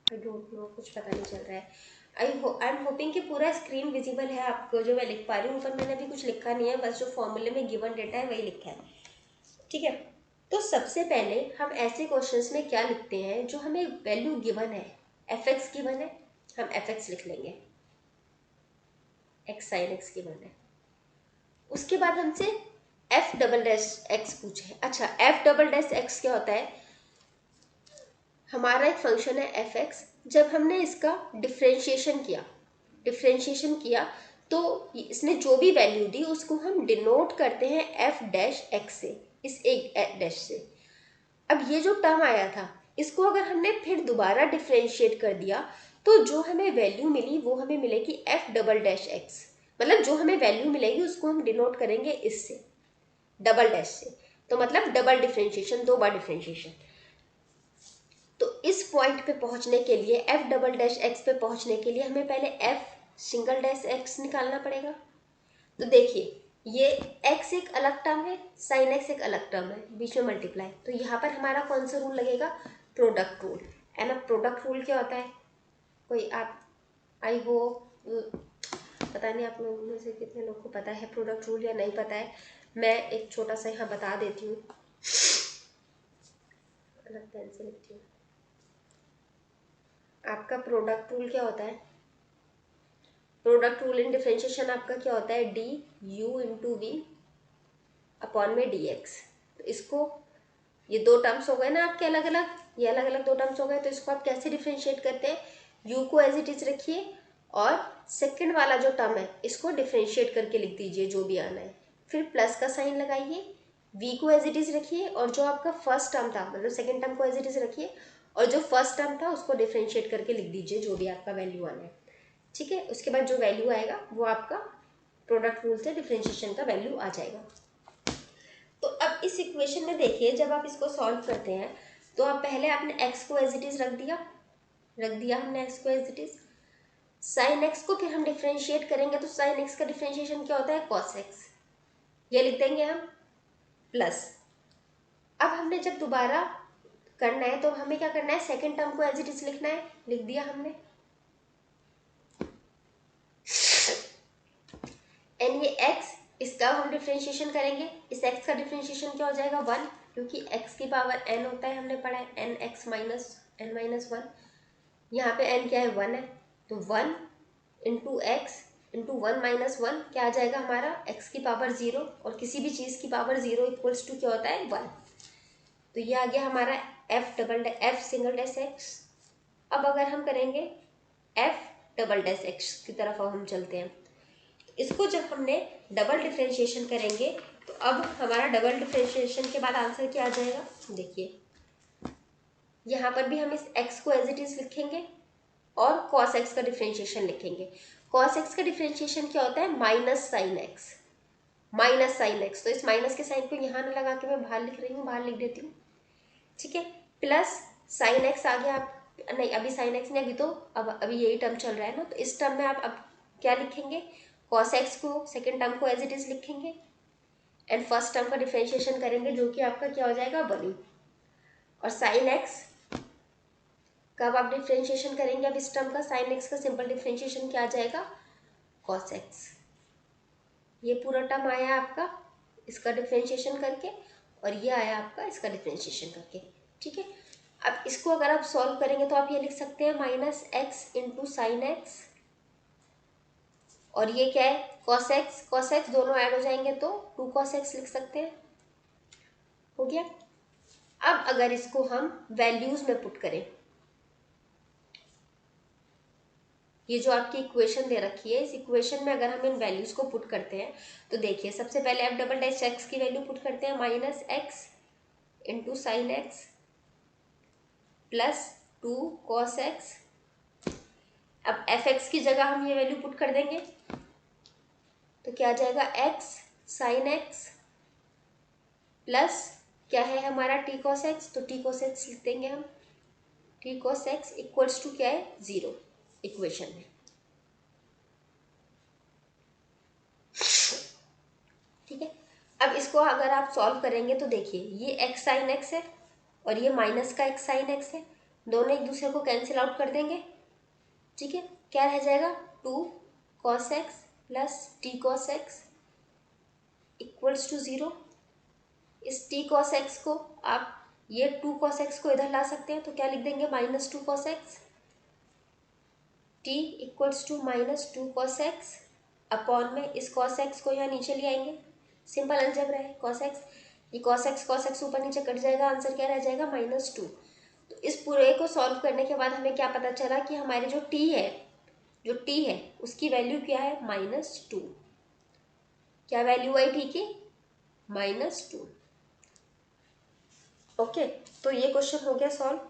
I don't know, कुछ पता नहीं चल रहा है। आई एम होपिंग कि पूरा स्क्रीन विजिबल है आपको जो मैं लिख पा रही हूँ। ऊपर मैंने अभी कुछ लिखा नहीं है, बस जो फॉर्मूले में गिवन डेटा है वही लिखा है। ठीक है, तो सबसे पहले हम ऐसे क्वेश्चंस में क्या लिखते हैं जो हमें वैल्यू गिवन है, एफ एक्स गिवन है, हम एफ एक्स लिख लेंगे, एक्स साइन एक्स गिवन है। उसके बाद हमसे एफ डबल डैश एक्स पूछे। अच्छा, एफ डबल डैश एक्स क्या होता है, हमारा एक फंक्शन है एफ एक्स, जब हमने इसका डिफ्रेंशिएशन किया तो इसने जो भी वैल्यू दी उसको हम डिनोट करते हैं एफ डैश एक्स से, इस एक डैश से। अब ये जो टर्म आया था इसको अगर हमने फिर दोबारा डिफ्रेंशिएट कर दिया तो जो हमें वैल्यू मिली वो हमें मिलेगी एफ डबल डैश एक्स, मतलब जो हमें वैल्यू मिलेगी उसको हम डिनोट करेंगे इससे, डबल डैश से। तो मतलब डबल डिफ्रेंशिएशन, 2 बार डिफ्रेंशिएशन। तो इस पॉइंट पे पहुंचने के लिए, एफ डबल डैश एक्स पे पहुंचने के लिए हमें पहले एफ सिंगल डैश एक्स निकालना पड़ेगा। तो देखिए ये एक्स एक अलग टर्म है, साइन एक्स एक अलग टर्म है, बीच में मल्टीप्लाई, तो यहाँ पर हमारा कौन सा रूल लगेगा, प्रोडक्ट रूल। एंड अब प्रोडक्ट रूल क्या होता है, कोई आप, आई होप पता नहीं आप लोगों में से कितने लोग को पता है प्रोडक्ट रूल या नहीं पता है, मैं एक छोटा सा यहाँ बता देती हूँ, अलग पेन से लिखती हूँ। आपका प्रोडक्ट रूल क्या होता है, प्रोडक्ट रूल इन डिफरेंशिएशन आपका क्या होता है, d u into v upon में डी एक्स। तो इसको, ये 2 टर्म्स हो गए ना आपके अलग अलग, ये अलग अलग 2 टर्म्स हो गए, तो इसको आप कैसे डिफरेंशिएट करते हैं, यू को एज इट इज रखिए और सेकंड वाला जो टर्म है इसको डिफरेंशिएट करके लिख दीजिए जो भी आना है, फिर प्लस का साइन लगाइए, वी को एज इट इज रखिए और जो आपका फर्स्ट टर्म था मतलब सेकंड टर्म को एज इट इज रखिए और जो फर्स्ट टर्म था उसको डिफरेंशिएट करके लिख दीजिए जो भी आपका वैल्यू आना है। ठीक है, उसके बाद जो वैल्यू आएगा वो आपका प्रोडक्ट रूल से डिफरेंशिएशन का वैल्यू आ जाएगा। तो अब इस इक्वेशन में देखिए जब आप इसको सॉल्व करते हैं तो आप पहले आपने x को एज इट इज रख दिया हमने x को as it is, sine x को फिर हम डिफरेंशिएट करेंगे तो साइन x का डिफरेंशिएशन क्या होता है, cos x, ये लिख देंगे हम, प्लस अब हमने जब दोबारा करना है तो हमें क्या करना है, सेकेंड टर्म को एज इट इज लिखना है, लिख दिया हमने, एंड ये x इसका हम डिफरेंशिएशन करेंगे, इस x का डिफरेंशिएशन क्या हो जाएगा 1, क्योंकि x की पावर n होता है, हमने पढ़ा है n x minus n minus 1, यहाँ पे n क्या है 1 है, तो 1 इंटू एक्स इंटू 1 माइनस 1 क्या आ जाएगा हमारा x की पावर 0, और किसी भी चीज़ की पावर 0 इक्वल्स टू क्या होता है 1। तो ये आ गया हमारा f सिंगल डैश x। अब अगर हम करेंगे f डबल डैश x की तरफ हम चलते हैं, इसको जब हमने डबल डिफरेंशिएशन करेंगे तो अब हमारा डबल डिफरेंशिएशन के बाद आंसर क्या आ जाएगा, देखिए यहाँ पर भी हम इस x को एज इट इज लिखेंगे और cos x का डिफरेंशिएशन लिखेंगे। cos x का डिफरेंशिएशन क्या होता है, माइनस साइन एक्स, तो इस माइनस के साइन को यहाँ ना लगा के मैं बाहर लिख रही हूँ, बाहर लिख देती हूँ, ठीक है, प्लस साइन एक्स आ गया, आप नहीं अभी साइन एक्स नहीं, अभी तो अब अभी यही टर्म चल रहा है ना, तो इस टर्म में आप अब क्या लिखेंगे, cos x को सेकेंड टर्म को एज इट इज लिखेंगे एंड फर्स्ट टर्म का डिफरेंशिएशन करेंगे जो कि आपका क्या हो जाएगा 1, और साइन एक्स कब आप डिफरेंशिएशन करेंगे, अब इस टर्म का साइन एक्स का सिंपल डिफरेंशिएशन क्या आ जाएगा, cos x। ये पूरा टर्म आया आपका इसका डिफरेंशिएशन करके, और ये आया आपका इसका डिफरेंशिएशन करके। ठीक है, अब इसको अगर आप सॉल्व करेंगे तो आप ये लिख सकते हैं minus x into sine x, और ये क्या है कॉस एक्स, कॉस एक्स दोनों ऐड हो जाएंगे तो 2 कॉस एक्स लिख सकते हैं। हो गया। अब अगर इसको हम वैल्यूज में पुट करें, ये जो आपकी इक्वेशन दे रखी है, इस इक्वेशन में अगर हम इन वैल्यूज को पुट करते हैं तो देखिए सबसे पहले एफ डबल डैश एक्स की वैल्यू पुट करते हैं minus x into sine x plus 2 cos x. अब एफ एक्स की जगह हम ये वैल्यू पुट कर देंगे तो क्या आ जाएगा एक्स साइन एक्स प्लस क्या है हमारा टी कॉस एक्स, तो टी कॉस एक्स लिख देंगे हम, t cos x equals to क्या है 0 इक्वेशन में। ठीक है, अब इसको अगर आप सॉल्व करेंगे तो देखिए ये एक्स साइन एक्स है और ये माइनस का एक्स साइन एक्स है, दोनों एक दूसरे को कैंसिल आउट कर देंगे। ठीक है, क्या रह जाएगा 2 cos x plus t cos x equals to 0। इस टी कॉस एक्स को आप ये 2 कॉस एक्स को इधर ला सकते हैं तो क्या लिख देंगे minus 2 cos x, t equals to minus 2 cos x upon में इस कॉस एक्स को यहाँ नीचे ले आएंगे, सिंपल अलजेब्रा है कॉस एक्स, ये कॉस एक्स ऊपर नीचे कट जाएगा, आंसर क्या रह जाएगा -2। तो इस पूरे को सॉल्व करने के बाद हमें क्या पता चला कि हमारे जो टी है उसकी वैल्यू क्या है -2। क्या वैल्यू आई टी की -2। ओके, तो ये क्वेश्चन हो गया सॉल्व।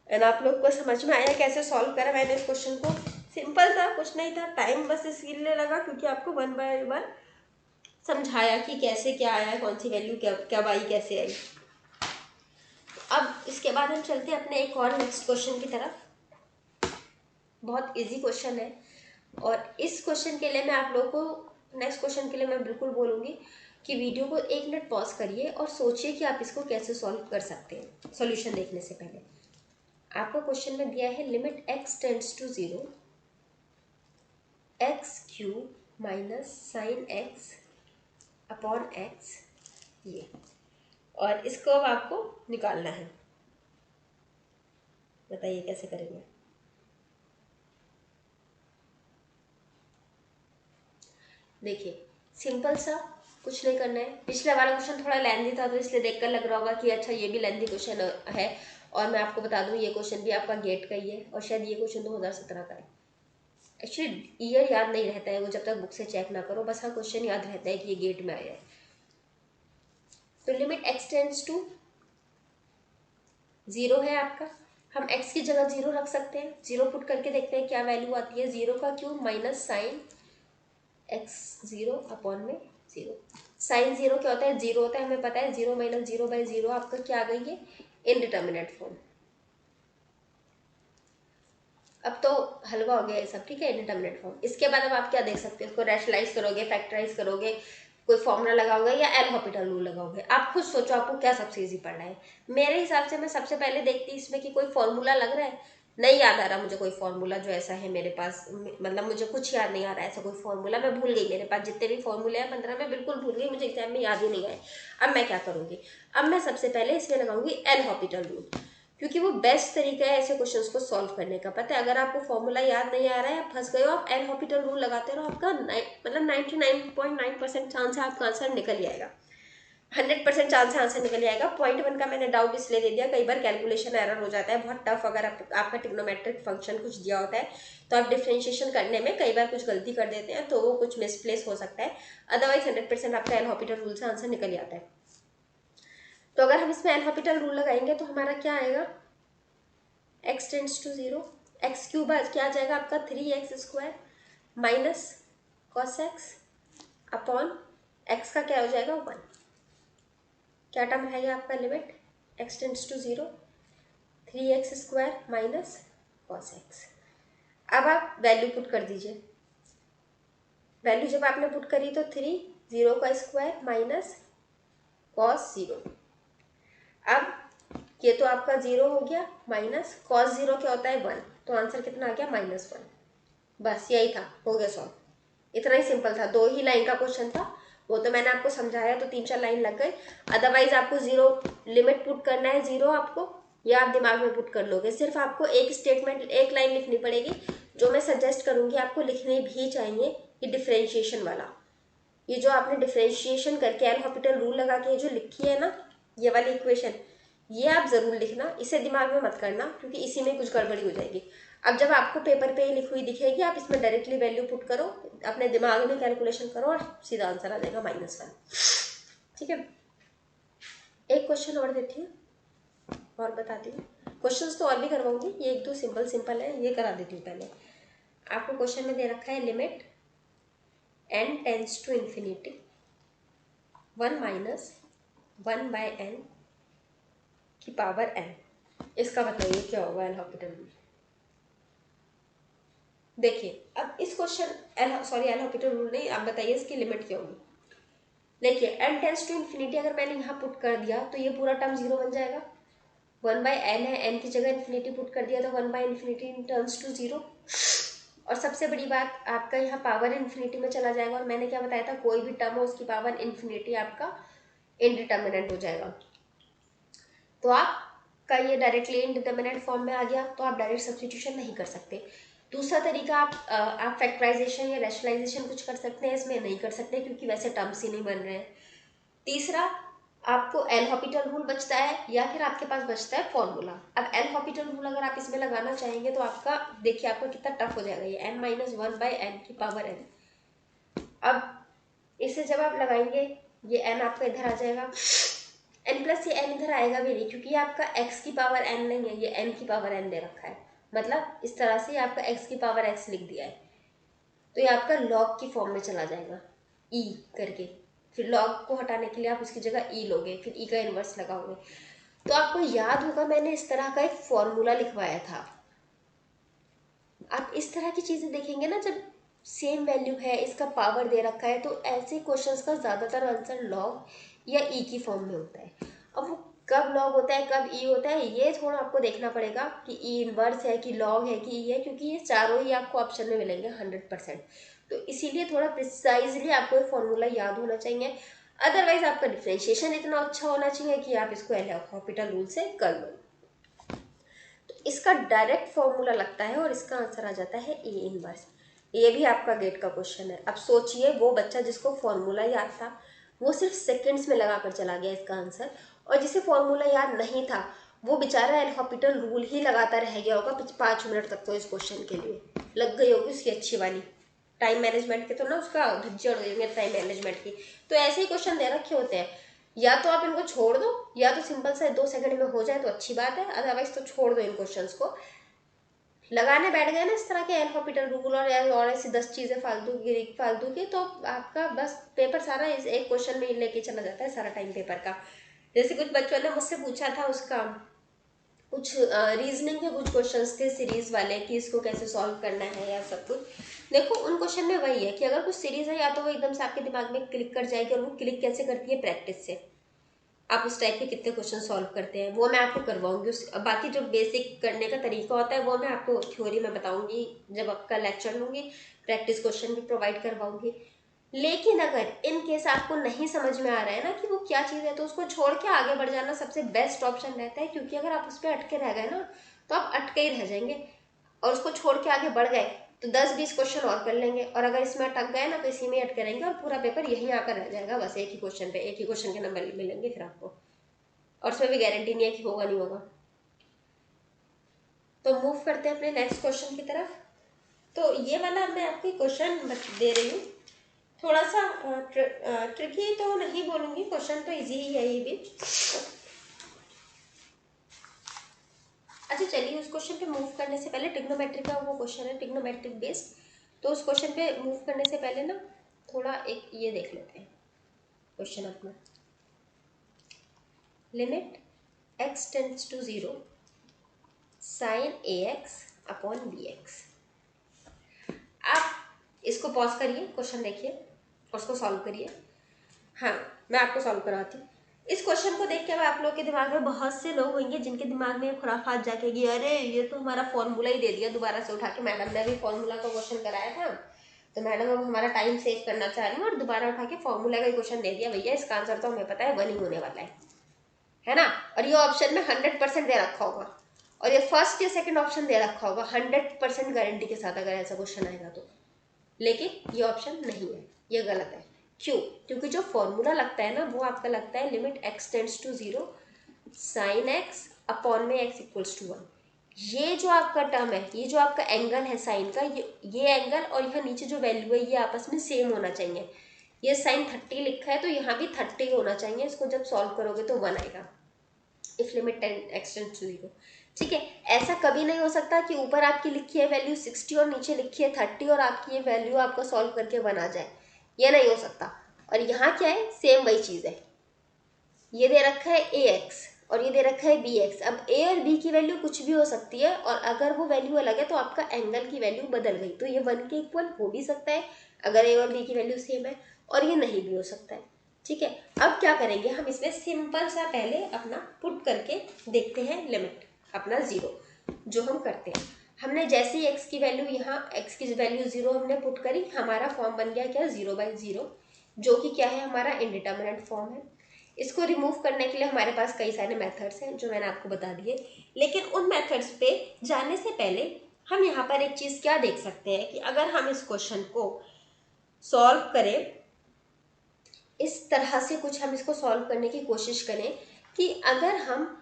एंड आप लोग को समझ में आया कैसे सॉल्व करा मैंने इस क्वेश्चन को। सिंपल था, कुछ नहीं था, टाइम बस इसलिए लगा क्योंकि आपको 1 बाय 1 समझाया कि कैसे क्या आया, कौन सी वैल्यू क्या आई कैसे आई। अब इसके बाद हम चलते हैं अपने एक और नेक्स्ट क्वेश्चन की तरफ। बहुत इजी क्वेश्चन है और इस क्वेश्चन के लिए मैं आप लोगों को नेक्स्ट क्वेश्चन के लिए मैं बिल्कुल बोलूँगी कि वीडियो को 1 मिनट पॉज करिए और सोचिए कि आप इसको कैसे सॉल्व कर सकते हैं। सॉल्यूशन देखने से पहले आपको क्वेश्चन में दिया है limit x tends to 0 x cube minus sine x upon x, ये, और इसको अब आपको निकालना है। बताइए कैसे करेंगे। देखिए सिंपल सा, कुछ नहीं करना है। पिछले वाला क्वेश्चन थोड़ा लेंथी था तो इसलिए देखकर लग रहा होगा कि अच्छा ये भी लेंथी क्वेश्चन है, और मैं आपको बता दूं ये क्वेश्चन भी आपका गेट का ही है और शायद ये क्वेश्चन 2017 का है। एक्चुअली ईयर याद नहीं रहता है वो जब तक बुक से चेक ना करो, बस हाँ क्वेश्चन याद रहता है कि ये गेट में आया है। तो लिमिट x टेंड्स टू 0 है आपका, हम x की जगह 0 रख सकते हैं। 0 पुट करके देखते हैं क्या वैल्यू आती है। 0 का cube minus sine x 0 upon में 0। साइन 0 क्या होता है 0 होता है, हमें पता है। 0 माइनस 0 बाई 0 आपका क्या आ गई है इनडिटर्मिनेट फॉर्म। अब तो हलवा हो गया ये सब, ठीक है, इनडिटर्मिनेट फॉर्म। इसके बाद अब आप क्या देख सकते हैं, इसको रैशनलाइज करोगे, फैक्टराइज करोगे, कोई फॉर्मूला लगाओगे या एल हॉपिटल रूल लगाओगे। आप खुद सोचो आपको क्या सबसे इजी पड़ रहा है। मेरे हिसाब से मैं सबसे पहले देखती इसमें कि कोई फॉर्मूला लग रहा है। नहीं याद आ रहा मुझे कोई फॉर्मूला जो ऐसा है मेरे पास, मतलब मुझे कुछ याद नहीं आ रहा है ऐसा कोई फॉर्मूला। मैं भूल गई, मेरे पास जितने भी फॉर्मूले हैं 15 में बिल्कुल भूल गई, मुझे एग्जाम में याद ही नहीं आए। अब मैं क्या करूँगी, अब मैं सबसे पहले इसमें लगाऊंगी एल हॉपिटल रूल, क्योंकि वो बेस्ट तरीका है ऐसे क्वेश्चंस को सॉल्व करने का। पता है अगर आपको फॉर्मूला याद नहीं आ रहा है, आप फंस गए हो, आप एल हॉपिटल रूल लगाते रहो, आपका मतलब 99.9% चांस है आपका आंसर निकल ही आएगा। 100% चांस है आंसर निकल आएगा। 0.1 का मैंने डाउट इसलिए दे दिया, कई बार कैलकुलेशन एरर हो जाता है बहुत टफ। अगर आपका ट्रिग्नोमेट्रिक फंक्शन कुछ दिया होता है तो आप डिफरेंशिएशन करने में कई बार कुछ गलती कर देते हैं तो वो कुछ मिसप्लेस हो सकता है। अदरवाइज 100% आपका एल हॉपिटल रूल से आंसर निकल ही आता है। तो अगर हम इसमें एल हॉपिटल रूल लगाएंगे तो हमारा क्या आएगा, x tends to 0, x cube क्या आ जाएगा आपका 3x square minus cos x upon x का क्या हो जाएगा 1। क्या टर्म है ये आपका limit x tends to 0 3x square minus cos x. अब आप वैल्यू पुट कर दीजिए। वैल्यू जब आपने पुट करी तो 3 0 का स्क्वायर माइनस कॉस 0। अब ये तो आपका 0 हो गया माइनस कॉस 0 क्या होता है 1, तो आंसर कितना आ गया -1। बस यही था, हो गया सॉल्व। इतना ही सिंपल था, 2 ही लाइन का क्वेश्चन था वो तो मैंने आपको समझाया तो 3-4 लाइन लग गए। अदरवाइज आपको जीरो लिमिट पुट करना है, जीरो आपको, या आप दिमाग में पुट कर लोगे। सिर्फ आपको एक स्टेटमेंट, एक लाइन लिखनी पड़ेगी, जो मैं सजेस्ट करूंगी आपको लिखने भी चाहिए, ये डिफरेंशिएशन वाला। ये जो आपने डिफरेंशिएशन करके एल हॉपिटल रूल लगा के जो लिखी है ना ये वाली इक्वेशन, ये आप जरूर लिखना, इसे दिमाग में मत करना क्योंकि इसी में कुछ गड़बड़ी हो जाएगी। अब जब आपको पेपर पे लिखी हुई दिखेगी, आप इसमें डायरेक्टली वैल्यू पुट करो, अपने दिमाग में कैलकुलेशन करो और सीधा आंसर आ जाएगा -1। ठीक है, एक क्वेश्चन और देती हूँ और बताती हूँ। क्वेश्चंस तो और भी करवाऊंगी, ये 1-2 सिंपल है, ये करा देती हूँ पहले। आपको क्वेश्चन में दे रखा है limit n tends to infinity 1 minus 1/n की पावर n। इसका बताइए क्या होगा एल हॉपिटल रूल। देखिए अब इस क्वेश्चन एल हॉपिटल रूल नहीं, आप बताइए इसकी लिमिट क्या होगी। देखिए n टेंस टू इन्फिनिटी अगर मैंने यहाँ पुट कर दिया तो ये पूरा टर्म 0 बन जाएगा। 1/n है, n की जगह इन्फिनिटी पुट कर दिया तो 1/इन्फिनिटी टर्न्स टू 0। और सबसे बड़ी बात, आपका यहाँ पावर इन्फिनिटी में चला जाएगा, और मैंने क्या बताया था, कोई भी टर्म हो उसकी पावर इन्फिनिटी आपका इनडिटर्मिनेंट हो जाएगा। तो आपका ये डायरेक्टली इनडिटर्मिनेंट फॉर्म में आ गया, तो आप डायरेक्ट सब्स्टिट्यूशन नहीं कर सकते। दूसरा तरीका, आप फैक्टराइजेशन या रैशनलाइजेशन कुछ कर सकते हैं, इसमें नहीं कर सकते क्योंकि वैसे टर्म्स ही नहीं बन रहे हैं। तीसरा, आपको एल हॉपिटल रूल बचता है या फिर आपके पास बचता है फॉर्मूला। अब एल हॉपिटल रूल अगर आप इसमें लगाना चाहेंगे तो आपका देखिए आपका कितना टफ हो जाएगा, ये n-1/n की पावर n। अब इसे जब आप लगाएंगे ये n आपका इधर आ जाएगा, n प्लस ये n इधर आएगा भी नहीं क्योंकि आपका x की पावर n नहीं है, ये n की पावर n दे रखा है। मतलब इस तरह से आपका x की पावर x लिख दिया है, तो ये आपका log की फॉर्म में चला जाएगा e करके। फिर log को हटाने के लिए आप उसकी जगह e लोगे, फिर e का इन्वर्स लगाओगे। तो आपको याद होगा मैंने इस तरह का एक फॉर्मूला लिखवाया था। आप इस तरह की चीजें देखेंगे ना, जब सेम वैल्यू है, इसका पावर दे रखा है, तो ऐसे क्वेश्चंस का ज्यादातर आंसर log या e की फॉर्म में होता है। अब वो कब log होता है कब e होता है ये थोड़ा आपको देखना पड़ेगा कि e इनवर्स है कि log है कि e है, क्योंकि ये चारों ही आपको ऑप्शन में मिलेंगे 100%। तो इसीलिए थोड़ा प्रिसाइजली आपको ये फॉर्मूला याद होना चाहिए। अदरवाइज आपका डिफ्रेंशिएशन इतना अच्छा होना चाहिए कि आप इसको एल हॉपिटल रूल से कर लो। तो इसका डायरेक्ट फॉर्मूला लगता है और इसका आंसर आ जाता है ए इनवर्स। ये भी आपका गेट का क्वेश्चन है। अब सोचिए वो बच्चा जिसको फॉर्मूला याद था वो सिर्फ सेकंड्स में लगा कर चला गया इसका आंसर, और जिसे फॉर्मूला याद नहीं था वो बेचारा एल हॉपिटल रूल ही लगाता रह गया होगा 5 मिनट तक। तो इस क्वेश्चन के लिए लग गई होगी उसकी अच्छी वाली टाइम मैनेजमेंट के, तो ना उसका धज्जे उड़ गई टाइम मैनेजमेंट की। तो ऐसे ही क्वेश्चन दे रखे होते हैं, या तो आप इनको छोड़ दो या तो सिंपल सा 2 सेकंड में हो जाए तो अच्छी बात है, अदरवाइज तो छोड़ दो इन क्वेश्चंस को। लगाने बैठ गए ना इस तरह के एल हॉपिटल रूल और ऐसी 10 चीजें फालतू की, तो आपका बस पेपर सारा इस एक क्वेश्चन में लेके चला जाता है सारा टाइम पेपर का। जैसे कुछ बच्चों ने मुझसे पूछा था, उसका कुछ रीजनिंग के कुछ क्वेश्चंस थे सीरीज वाले कि इसको कैसे सॉल्व करना है या सब कुछ। देखो उन क्वेश्चन में वही है कि अगर कुछ सीरीज है या तो वो एकदम से आपके दिमाग में क्लिक कर जाएगी, और वो क्लिक कैसे करती है, प्रैक्टिस से। आप उस टाइप के कितने क्वेश्चन सॉल्व करते हैं वो मैं आपको करवाऊंगी। बाकी जो बेसिक करने का तरीका होता है वो मैं आपको थ्योरी में बताऊंगी जब आपका लेक्चर लूंगी, प्रैक्टिस क्वेश्चन भी प्रोवाइड करवाऊंगी। लेकिन अगर इन केस आपको नहीं समझ में आ रहा है ना कि वो क्या चीज़ है, तो उसको छोड़ के आगे बढ़ जाना सबसे बेस्ट ऑप्शन रहता है, क्योंकि अगर आप उस पर अटके रह गए ना तो आप अटके ही रह जाएंगे, और उसको छोड़ के आगे बढ़ गए तो 10-20 क्वेश्चन और कर लेंगे, और अगर इसमें अटक गए ना तो इसी में अटके रहेंगे और पूरा पेपर यहीं आकर रह जाएगा। बस एक ही क्वेश्चन पे एक ही क्वेश्चन के नंबर मिलेंगे फिर आपको, और उसमें भी गारंटी नहीं है कि होगा नहीं होगा। तो मूव करते हैं अपने नेक्स्ट क्वेश्चन की तरफ। तो ये वाला मैं आपको क्वेश्चन दे रही हूँ, थोड़ा सा ट्रिकी तो नहीं बोलूंगी, क्वेश्चन तो इजी ही है ये भी। अच्छा चलिए उस क्वेश्चन पे मूव करने से पहले, ट्रिग्नोमेट्री का वो क्वेश्चन है ट्रिग्नोमेट्रिक बेस्ड, तो उस क्वेश्चन पे मूव करने से पहले ना थोड़ा एक ये देख लेते हैं क्वेश्चन अपना। Limit x tends to 0 sin ax upon bx। आप इसको पॉज करिए, क्वेश्चन देखिए और उसको सॉल्व करिए। हाँ मैं आपको सॉल्व कराती हूँ। इस क्वेश्चन को देख के अब आप लोग के दिमाग में बहुत से लोग होंगे जिनके दिमाग में खुराफात जाकेगी, अरे ये तो हमारा फॉर्मूला ही दे दिया दोबारा से उठा के, मैडम ने भी फॉर्मूला का क्वेश्चन कराया था तो मैडम अब हमारा टाइम सेव करना चाह रही हूँ और दोबारा उठा के फॉर्मूला का क्वेश्चन दे दिया, भैया इसका आंसर तो हमें पता है 1 ही होने वाला है ना। और ये ऑप्शन में 100% दे रखा होगा, और ये फर्स्ट या सेकंड ऑप्शन दे रखा होगा 100% गारंटी के साथ अगर ऐसा क्वेश्चन आएगा तो। लेकिन ये ऑप्शन नहीं है, ये गलत है। क्यों? क्योंकि जो फॉर्मूला लगता है ना वो आपका लगता है limit x tends to 0 sin x upon में x इक्वल्स टू 1। ये जो आपका टर्म है, ये जो आपका एंगल है साइन का, ये एंगल और यहाँ नीचे जो वैल्यू है ये आपस में सेम होना चाहिए। ये साइन 30 लिखा है तो यहाँ भी 30 होना चाहिए। इसको जब सॉल्व करोगे तो 1 आएगा if limit x tends to 0। ठीक है, ऐसा कभी नहीं हो सकता कि ऊपर आपकी लिखी है वैल्यू 60 और नीचे लिखी है 30 और आपकी ये वैल्यू आपको सॉल्व करके 1 आ जाए, ये नहीं हो सकता। और यहाँ क्या है, सेम वही चीज़ है। ये दे रखा है ax और ये दे रखा है bx। अब a और b की वैल्यू कुछ भी हो सकती है, और अगर वो वैल्यू अलग है तो आपका एंगल की वैल्यू बदल गई, तो ये 1 के इक्वल हो भी सकता है अगर a और b की वैल्यू सेम है, और ये नहीं भी हो सकता है। ठीक है, अब क्या करेंगे हम इसमें सिंपल सा पहले अपना पुट करके देखते हैं लिमिट अपना 0। जो हम करते हैं, हमने जैसे ही x की वैल्यू यहाँ x की वैल्यू 0 हमने पुट करी, हमारा फॉर्म बन गया क्या 0/0, जो कि क्या है हमारा इनडिटर्मिनेट फॉर्म है। इसको रिमूव करने के लिए हमारे पास कई सारे मेथड्स हैं जो मैंने आपको बता दिए, लेकिन उन मेथड्स पे जाने से पहले हम यहाँ पर एक चीज़ क्या देख सकते हैं कि अगर हम इस क्वेश्चन को सॉल्व करें, इस तरह से कुछ हम इसको सॉल्व करने की कोशिश करें कि अगर हम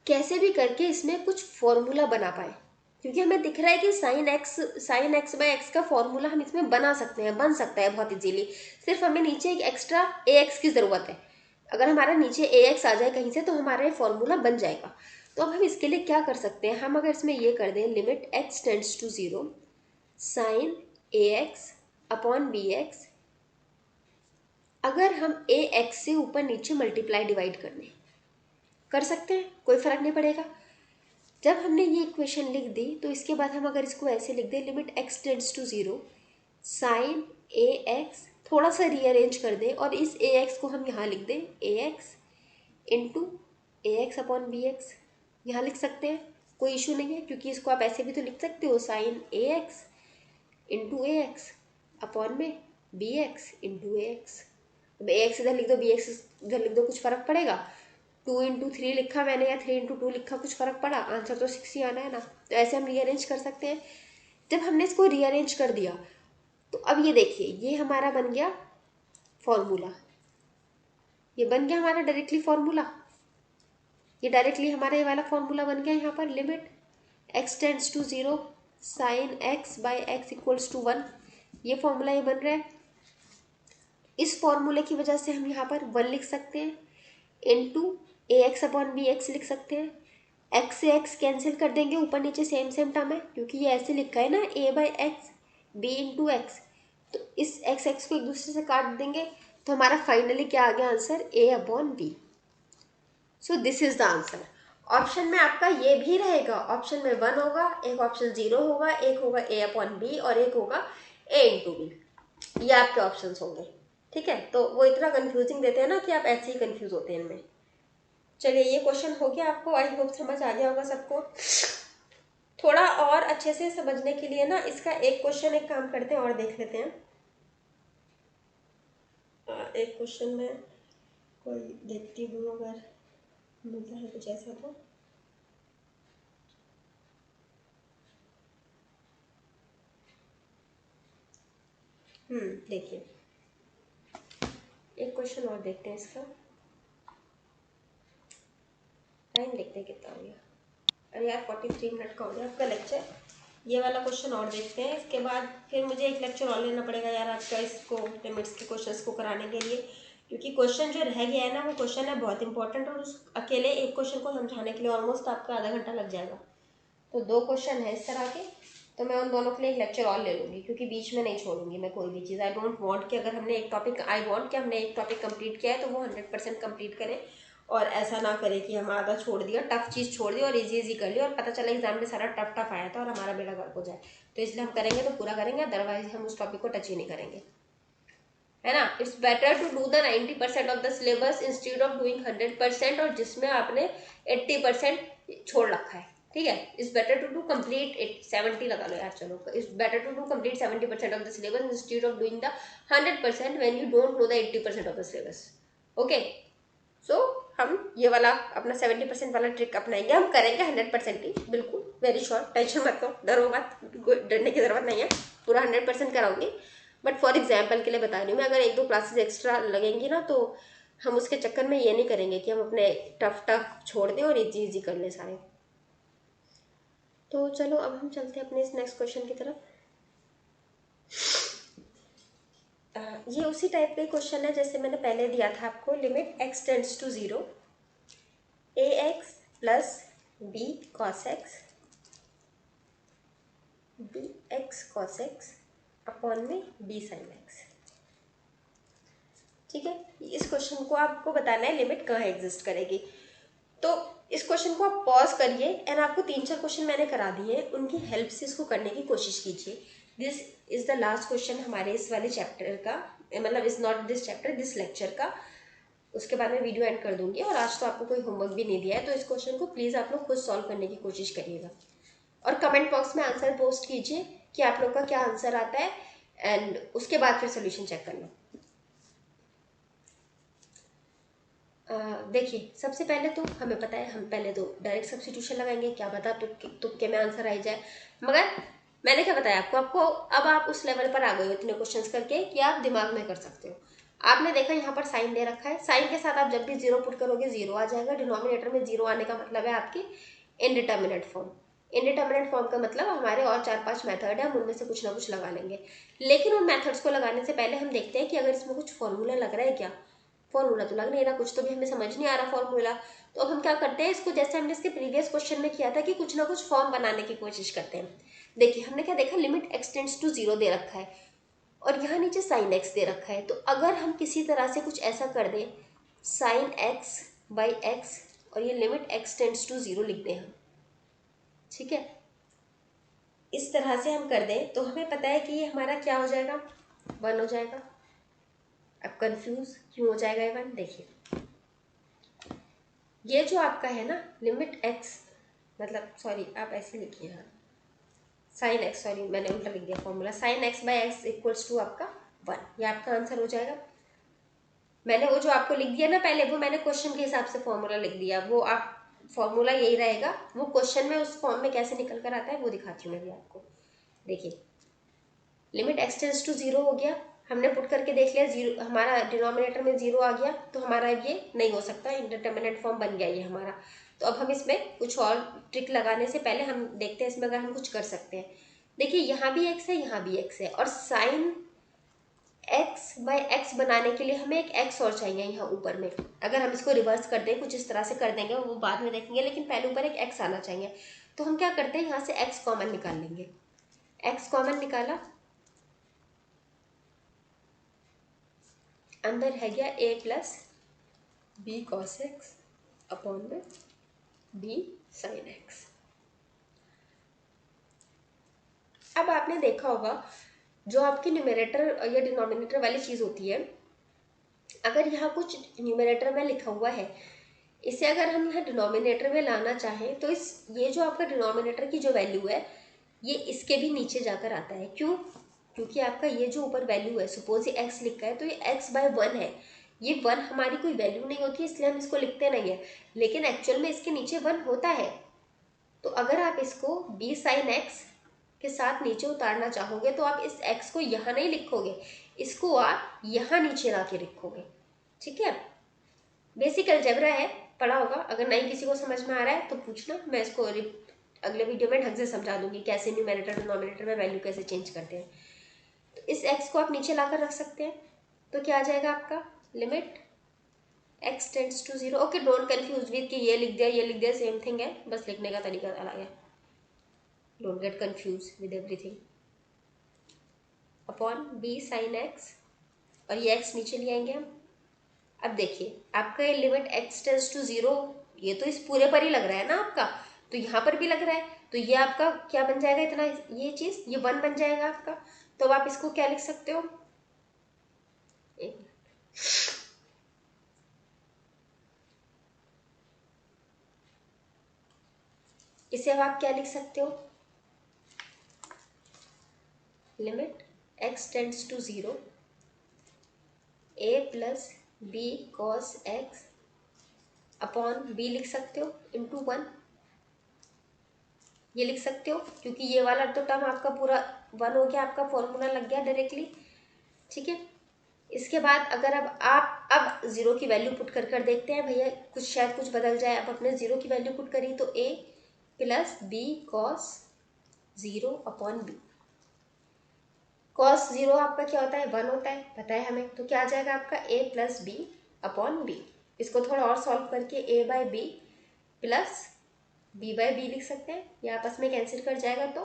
कैसे भी करके इसमें कुछ फॉर्मूला बना पाए, क्योंकि हमें दिख रहा है कि साइन एक्स बाय एक्स का फॉर्मूला हम इसमें बना सकते हैं, बन सकता है बहुत इजीली। सिर्फ हमें नीचे एक एक्स्ट्रा ए एक्स की ज़रूरत है। अगर हमारा नीचे ए एक्स आ जाए कहीं से तो हमारा ये फॉर्मूला बन जाएगा। तो अब हम इसके लिए क्या कर सकते हैं, हम अगर इसमें ये कर दें limit x tends to 0 sine a x upon b x, अगर हम ए एक्स से ऊपर नीचे मल्टीप्लाई डिवाइड कर सकते हैं, कोई फर्क नहीं पड़ेगा। जब हमने ये इक्वेशन लिख दी तो इसके बाद हम अगर इसको ऐसे लिख दें limit x tends to 0 sine a x, थोड़ा सा रीअरेंज कर दें और इस ए एक्स को हम यहाँ लिख दें ए एक्स इंटू ए एक्स अपॉन बी एक्स, यहाँ लिख सकते हैं, कोई इशू नहीं है, क्योंकि इसको आप ऐसे भी तो लिख सकते हो sign a x into A x upon में बी एक्स इंटू ए एक्स। अब ए एक्स इधर लिख दो, बी एक्स इधर लिख दो, कुछ फ़र्क पड़ेगा? 2 इंटू 3 लिखा मैंने या 3 इंटू 2 लिखा, कुछ फ़र्क पड़ा? आंसर तो 6 ही आना है ना। तो ऐसे हम रीअरेंज कर सकते हैं। जब हमने इसको रीअरेंज कर दिया तो अब ये देखिए, ये हमारा बन गया फॉर्मूला, ये बन गया हमारा डायरेक्टली फॉर्मूला, ये डायरेक्टली हमारा ये वाला फॉर्मूला बन गया यहाँ पर limit x tends to 0 sine x by x equals to 1, ये फॉर्मूला ये बन रहा है। इस फॉर्मूले की वजह से हम यहाँ पर 1 लिख सकते हैं इंटू ए एक्स अपॉन बी एक्स लिख सकते हैं। x से x कैंसिल कर देंगे, ऊपर नीचे सेम सेम टर्म है, क्योंकि ये ऐसे लिखा है ना a by x b into x, तो इस x को एक दूसरे से काट देंगे तो हमारा फाइनली क्या आ गया answer a upon b. So this is the answer. Option में आपका ये भी रहेगा, ऑप्शन में 1 होगा, एक ऑप्शन 0 होगा, एक होगा a अपॉन बी और एक होगा a इंटू बी, ये आपके ऑप्शन होंगे। ठीक है, तो वो इतना कंफ्यूजिंग देते हैं ना कि आप ऐसे ही कंफ्यूज होते हैं इनमें। चलिए, ये क्वेश्चन हो गया आपको, आई होप समझ आ गया होगा सबको। थोड़ा और अच्छे से समझने के लिए ना इसका एक क्वेश्चन एक काम करते हैं और देख लेते हैं। एक क्वेश्चन में कोई देखती हूँ अगर मिलता है कुछ ऐसा तो। देखिए, एक क्वेश्चन और देखते हैं, इसका टाइम देखते हैं कितना हो गया। अरे यार 43 मिनट का हो गया आपका लेक्चर। ये वाला क्वेश्चन और देखते हैं, इसके बाद फिर मुझे एक लेक्चर और लेना पड़ेगा यार आपका इसको लिमिट्स के क्वेश्चंस को कराने के लिए, क्योंकि क्वेश्चन जो रह गया है ना वो क्वेश्चन है बहुत इंपॉर्टेंट, और उस अकेले एक क्वेश्चन को समझाने के लिए ऑलमोस्ट आपका आधा घंटा लग जाएगा। तो 2 क्वेश्चन है इस तरह के, तो मैं उन दोनों के लिए एक लेक्चर और ले लूँगी, क्योंकि बीच में नहीं छोड़ूंगी मैं कोई भी चीज़। आई डोंट वांट कि अगर हमने एक टॉपिक हमने एक टॉपिक कंप्लीट किया है तो वो 100% कंप्लीट करें, और ऐसा ना करें कि हम आधा छोड़ दिया, टफ चीज़ छोड़ दी और इजी कर ली और पता चला एग्जाम में सारा टफ आया था और हमारा बेड़ा गर्क हो जाए। तो इसलिए हम करेंगे तो पूरा करेंगे, अदरवाइज हम उस टॉपिक को टच ही नहीं करेंगे, है ना। It's better to do the 90% of the syllabus instead of doing 100%, और जिसमें आपने 80% छोड़ रखा है। ठीक है, is better to do complete it 70 लगा लो यार, चलो is better to do complete 70% of the syllabus instead of doing the 100% when you don't know the 80% of the syllabus. Okay, so हम ये वाला अपना 70% वाला ट्रिक अपनाएंगे, हम करेंगे 100% ही, बिल्कुल वेरी श्योर, टेंशन मत लो, डरो मत, डरने की जरूरत नहीं है, पूरा 100% कराऊंगी। बट फॉर एग्जाम्पल के लिए बता रही हूँ मैं, अगर 1-2 क्लासेस एक्स्ट्रा लगेंगी ना, तो हम उसके चक्कर में ये नहीं करेंगे कि हम अपने टफ टफ छोड़ दें और इजी इजी कर लें सारे। तो चलो अब हम चलते हैं अपने इस नेक्स्ट क्वेश्चन की तरफ। ये उसी टाइप का क्वेश्चन है जैसे मैंने पहले दिया था आपको, limit x tends to 0 ax plus b cos x bx cos x upon में b sin x। ठीक है, इस क्वेश्चन को आपको बताना है लिमिट कहाँ एग्जिस्ट करेगी। तो इस क्वेश्चन को आप पॉज करिए एंड आपको 3-4 क्वेश्चन मैंने करा दिए हैं, उनकी हेल्प से इसको करने की कोशिश कीजिए। This is the last question हमारे इस वाले चैप्टर का, मतलब is not this chapter, this lecture का। उसके बाद में वीडियो एंड कर दूंगी, और आज तो आपको कोई होमवर्क भी नहीं दिया है, तो इस क्वेश्चन को प्लीज़ आप लोग खुद सॉल्व करने की कोशिश करिएगा और कमेंट बॉक्स में आंसर पोस्ट कीजिए कि आप लोग का क्या आंसर आता है, एंड उसके बाद फिर सोल्यूशन चेक करना। देखिए, सबसे पहले तो हमें पता है, हम पहले तो डायरेक्ट सब्स्टिट्यूशन लगाएंगे, क्या पता तुक्के में आंसर आ जाए। मगर मैंने क्या बताया आपको अब आप उस लेवल पर आ गए हो इतने क्वेश्चंस करके कि आप दिमाग में कर सकते हो। आपने देखा यहाँ पर साइन दे रखा है, साइन के साथ आप जब भी जीरो पुट करोगे जीरो आ जाएगा। डिनोमिनेटर में जीरो आने का मतलब है आपकी इनडिटर्मिनेट फॉर्म। इनडिटर्मिनेट फॉर्म का मतलब हमारे और 4-5 मेथड है, हम उनमें से कुछ ना कुछ लगा लेंगे। लेकिन उन मेथड्स को लगाने से पहले हम देखते हैं कि अगर इसमें कुछ फॉर्मूला लग रहा है क्या। फॉर्मूला तो लग नहीं रहा, कुछ तो भी हमें समझ नहीं आ रहा फॉर्मूला। तो अब हम क्या करते हैं, इसको जैसे हमने इसके प्रीवियस क्वेश्चन में किया था कि कुछ ना कुछ फॉर्म बनाने की कोशिश करते हैं। देखिए हमने क्या देखा, लिमिट x टेंड्स टू 0 दे रखा है और यहाँ नीचे साइन x दे रखा है। तो अगर हम किसी तरह से कुछ ऐसा कर दें, साइन x बाई एक्स, और ये लिमिट x टेंड्स टू 0 लिख दें हम, ठीक है, इस तरह से हम कर दें, तो हमें पता है कि ये हमारा क्या हो जाएगा, 1 हो जाएगा। अब कंफ्यूज क्यों हो जाएगा ये 1, देखिए ये जो आपका है ना लिमिट x, मतलब सॉरी आप ऐसे लिखिए, हाँ साइन एक्स, सॉरी मैंने उल्टा लिख दिया formula, sine x by x equals to आपका 1, ये आपका आंसर हो जाएगा। मैंने वो जो आपको लिख दिया ना पहले, वो मैंने क्वेश्चन के हिसाब से फॉर्मूला लिख दिया, वो आप फॉर्मूला यही रहेगा, वो क्वेश्चन में उस फॉर्म में कैसे निकल कर आता है वो दिखाती हूँ मैं भी आपको। देखिए लिमिट x टेंड्स टू 0 हो गया, हमने पुट करके देख लिया, जीरो हमारा डिनोमिनेटर में 0 आ गया, तो हमारा ये नहीं हो सकता, इंडिटरमिनेट फॉर्म बन गया ये हमारा। तो अब हम इसमें कुछ और ट्रिक लगाने से पहले हम देखते हैं इसमें अगर हम कुछ कर सकते हैं। देखिए यहाँ भी x है, यहाँ भी x है, और साइन x बाई एक्स बनाने के लिए हमें एक x और चाहिए यहाँ ऊपर में। अगर हम इसको रिवर्स कर दें, कुछ इस तरह से कर देंगे, वो बाद में देखेंगे, लेकिन पहले ऊपर एक x आना चाहिए। तो हम क्या करते हैं, यहाँ से x कॉमन निकाल लेंगे। x कॉमन निकाला, अंदर है गया a plus b cos x upon में b साइन एक्स। अब आपने देखा होगा जो आपकी न्यूमरेटर या डिनोमिनेटर वाली चीज़ होती है, अगर यहाँ कुछ न्यूमरेटर में लिखा हुआ है, इसे अगर हम यहाँ डिनोमिनेटर में लाना चाहें, तो इस ये जो आपका डिनोमिनेटर की जो वैल्यू है, ये इसके भी नीचे जाकर आता है। क्यों? क्योंकि आपका ये जो ऊपर वैल्यू है, सपोज ये x लिखा है, तो ये x बाय 1 है, ये 1 हमारी कोई वैल्यू नहीं होती है, इसलिए हम इसको लिखते नहीं है, लेकिन एक्चुअल में इसके नीचे 1 होता है। तो अगर आप इसको b साइन एक्स के साथ नीचे उतारना चाहोगे, तो आप इस x को यहाँ नहीं लिखोगे, इसको आप यहाँ नीचे ला के लिखोगे। ठीक है, बेसिक अलजेब्रा है, पढ़ा होगा। अगर नहीं किसी को समझ में आ रहा है तो पूछना, मैं इसको अगले वीडियो में ढंग से समझा दूंगी कैसे न्यूमरेटर डिनोमिनेटर में वैल्यू कैसे चेंज करते हैं। तो इस x को आप नीचे लाकर रख सकते हैं, तो क्या आ जाएगा आपका, limit x tends to 0। Okay, don't confuse with कि ये लिख दिया सेम थिंग है, बस लिखने का तरीका अलग है, don't get confuse with everything. Upon b sine x, और ये x नीचे ले आएंगे हम। अब देखिए आपका ये लिमिट x टेंड्स टू 0, ये तो इस पूरे पर ही लग रहा है ना आपका, तो यहाँ पर भी लग रहा है, तो ये आपका क्या बन जाएगा, इतना ये चीज़ ये 1 बन जाएगा आपका। तो आप इसको क्या लिख सकते हो, इसे अब आप क्या लिख सकते हो, limit x tends to 0 a plus b cos x upon b लिख सकते हो इंटू 1, ये लिख सकते हो, क्योंकि ये वाला तो टर्म आपका पूरा 1 हो गया, आपका फॉर्मूला लग गया डायरेक्टली। ठीक है, इसके बाद अगर अब आप 0 की वैल्यू पुट कर देखते हैं भैया, कुछ शायद कुछ बदल जाए। अब अपने 0 की वैल्यू पुट करी तो a plus b cos 0 upon b. Cos 0 आपका क्या होता है, 1 होता है, पता है हमें। तो क्या आ जाएगा आपका a plus b upon b. इसको थोड़ा और सॉल्व करके a by b plus b by b लिख सकते हैं, ये आपस में कैंसिल कर जाएगा तो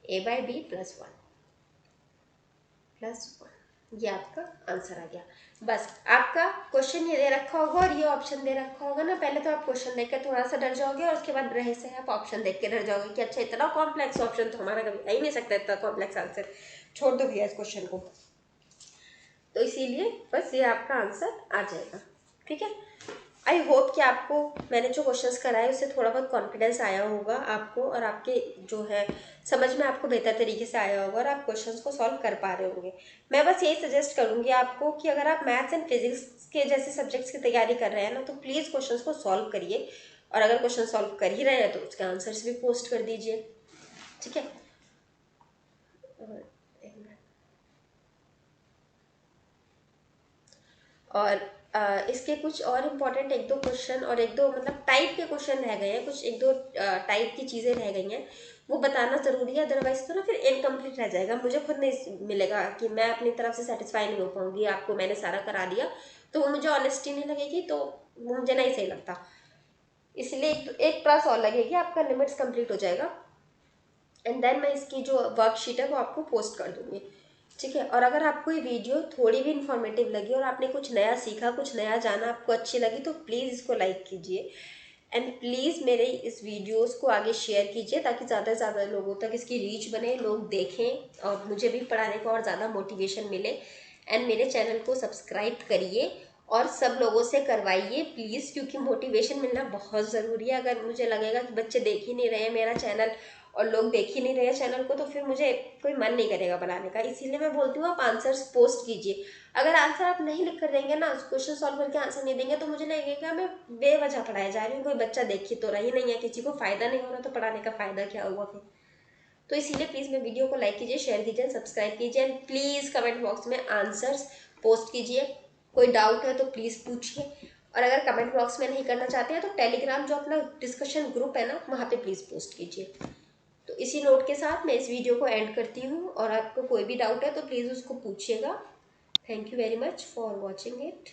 a by b plus 1 plus 1, ये आपका आंसर आ गया। बस आपका क्वेश्चन ये दे रखा होगा और ये ऑप्शन दे रखा होगा ना, पहले तो आप क्वेश्चन देख के थोड़ा सा डर जाओगे और उसके बाद रहे से आप ऑप्शन देख के डर जाओगे कि अच्छा इतना कॉम्प्लेक्स ऑप्शन तो हमारा कभी आ ही नहीं सकता, इतना कॉम्प्लेक्स आंसर, छोड़ दो भैया इस क्वेश्चन को। तो इसीलिए बस ये आपका आंसर आ जाएगा। ठीक है, आई होप कि आपको मैंने जो क्वेश्चंस कराए उससे थोड़ा बहुत कॉन्फिडेंस आया होगा आपको, और आपके जो है समझ में आपको बेहतर तरीके से आया होगा और आप क्वेश्चंस को सॉल्व कर पा रहे होंगे। मैं बस यही सजेस्ट करूंगी आपको कि अगर आप मैथ्स एंड फिजिक्स के जैसे सब्जेक्ट्स की तैयारी कर रहे हैं ना, तो प्लीज़ क्वेश्चंस को सॉल्व करिए, और अगर क्वेश्चन सॉल्व कर ही रहे हैं तो उसके आंसर्स भी पोस्ट कर दीजिए। ठीक है, और इसके कुछ और इम्पॉर्टेंट एक दो क्वेश्चन और एक दो मतलब टाइप के क्वेश्चन रह गए हैं, कुछ एक दो टाइप की चीज़ें रह गई हैं, वो बताना ज़रूरी है, अदरवाइज तो ना फिर इनकम्प्लीट रह जाएगा। मुझे खुद नहीं मिलेगा कि मैं अपनी तरफ से सेटिस्फाई नहीं हो पाऊंगी, आपको मैंने सारा करा दिया तो वो मुझे ऑनेस्टी नहीं लगेगी, तो वो मुझे नहीं सही लगता। इसलिए एक क्लास और लगेगी, आपका लिमिट्स कंप्लीट हो जाएगा, एंड देन मैं इसकी जो वर्कशीट है वो आपको पोस्ट कर दूंगी। ठीक है, और अगर आपको ये वीडियो थोड़ी भी इन्फॉर्मेटिव लगी और आपने कुछ नया सीखा, कुछ नया जाना, आपको अच्छी लगी, तो प्लीज़ इसको लाइक कीजिए, एंड प्लीज़ मेरे इस वीडियोस को आगे शेयर कीजिए ताकि ज़्यादा से ज़्यादा लोगों तक इसकी रीच बने, लोग देखें और मुझे भी पढ़ाने का और ज़्यादा मोटिवेशन मिले। एंड मेरे चैनल को सब्सक्राइब करिए और सब लोगों से करवाइए प्लीज़, क्योंकि मोटिवेशन मिलना बहुत ज़रूरी है। अगर मुझे लगेगा कि बच्चे देख ही नहीं रहे हैं मेरा चैनल और लोग देख ही नहीं रहे हैं चैनल को, तो फिर मुझे कोई मन नहीं करेगा बनाने का। इसीलिए मैं बोलती हूँ आप आंसर्स पोस्ट कीजिए। अगर आंसर आप नहीं लिख कर देंगे ना, क्वेश्चन सॉल्व करके आंसर नहीं देंगे, तो मुझे लगेगा मैं बेवजह पढ़ाया जा रही हूँ, कोई बच्चा देख ही तो रही नहीं है, किसी को फ़ायदा नहीं हो रहा, तो पढ़ाने का फ़ायदा क्या हुआ फिर। तो इसीलिए प्लीज़ मेरे वीडियो को लाइक कीजिए, शेयर कीजिए, सब्सक्राइब कीजिए, एंड प्लीज़ कमेंट बॉक्स में आंसर्स पोस्ट कीजिए। कोई डाउट है तो प्लीज़ पूछिए, और अगर कमेंट बॉक्स में नहीं करना चाहते हैं तो टेलीग्राम जो अपना डिस्कशन ग्रुप है ना, वहाँ पे प्लीज़ पोस्ट कीजिए। तो इसी नोट के साथ मैं इस वीडियो को एंड करती हूँ, और आपको कोई भी डाउट है तो प्लीज़ उसको पूछिएगा। Thank you very much for watching it.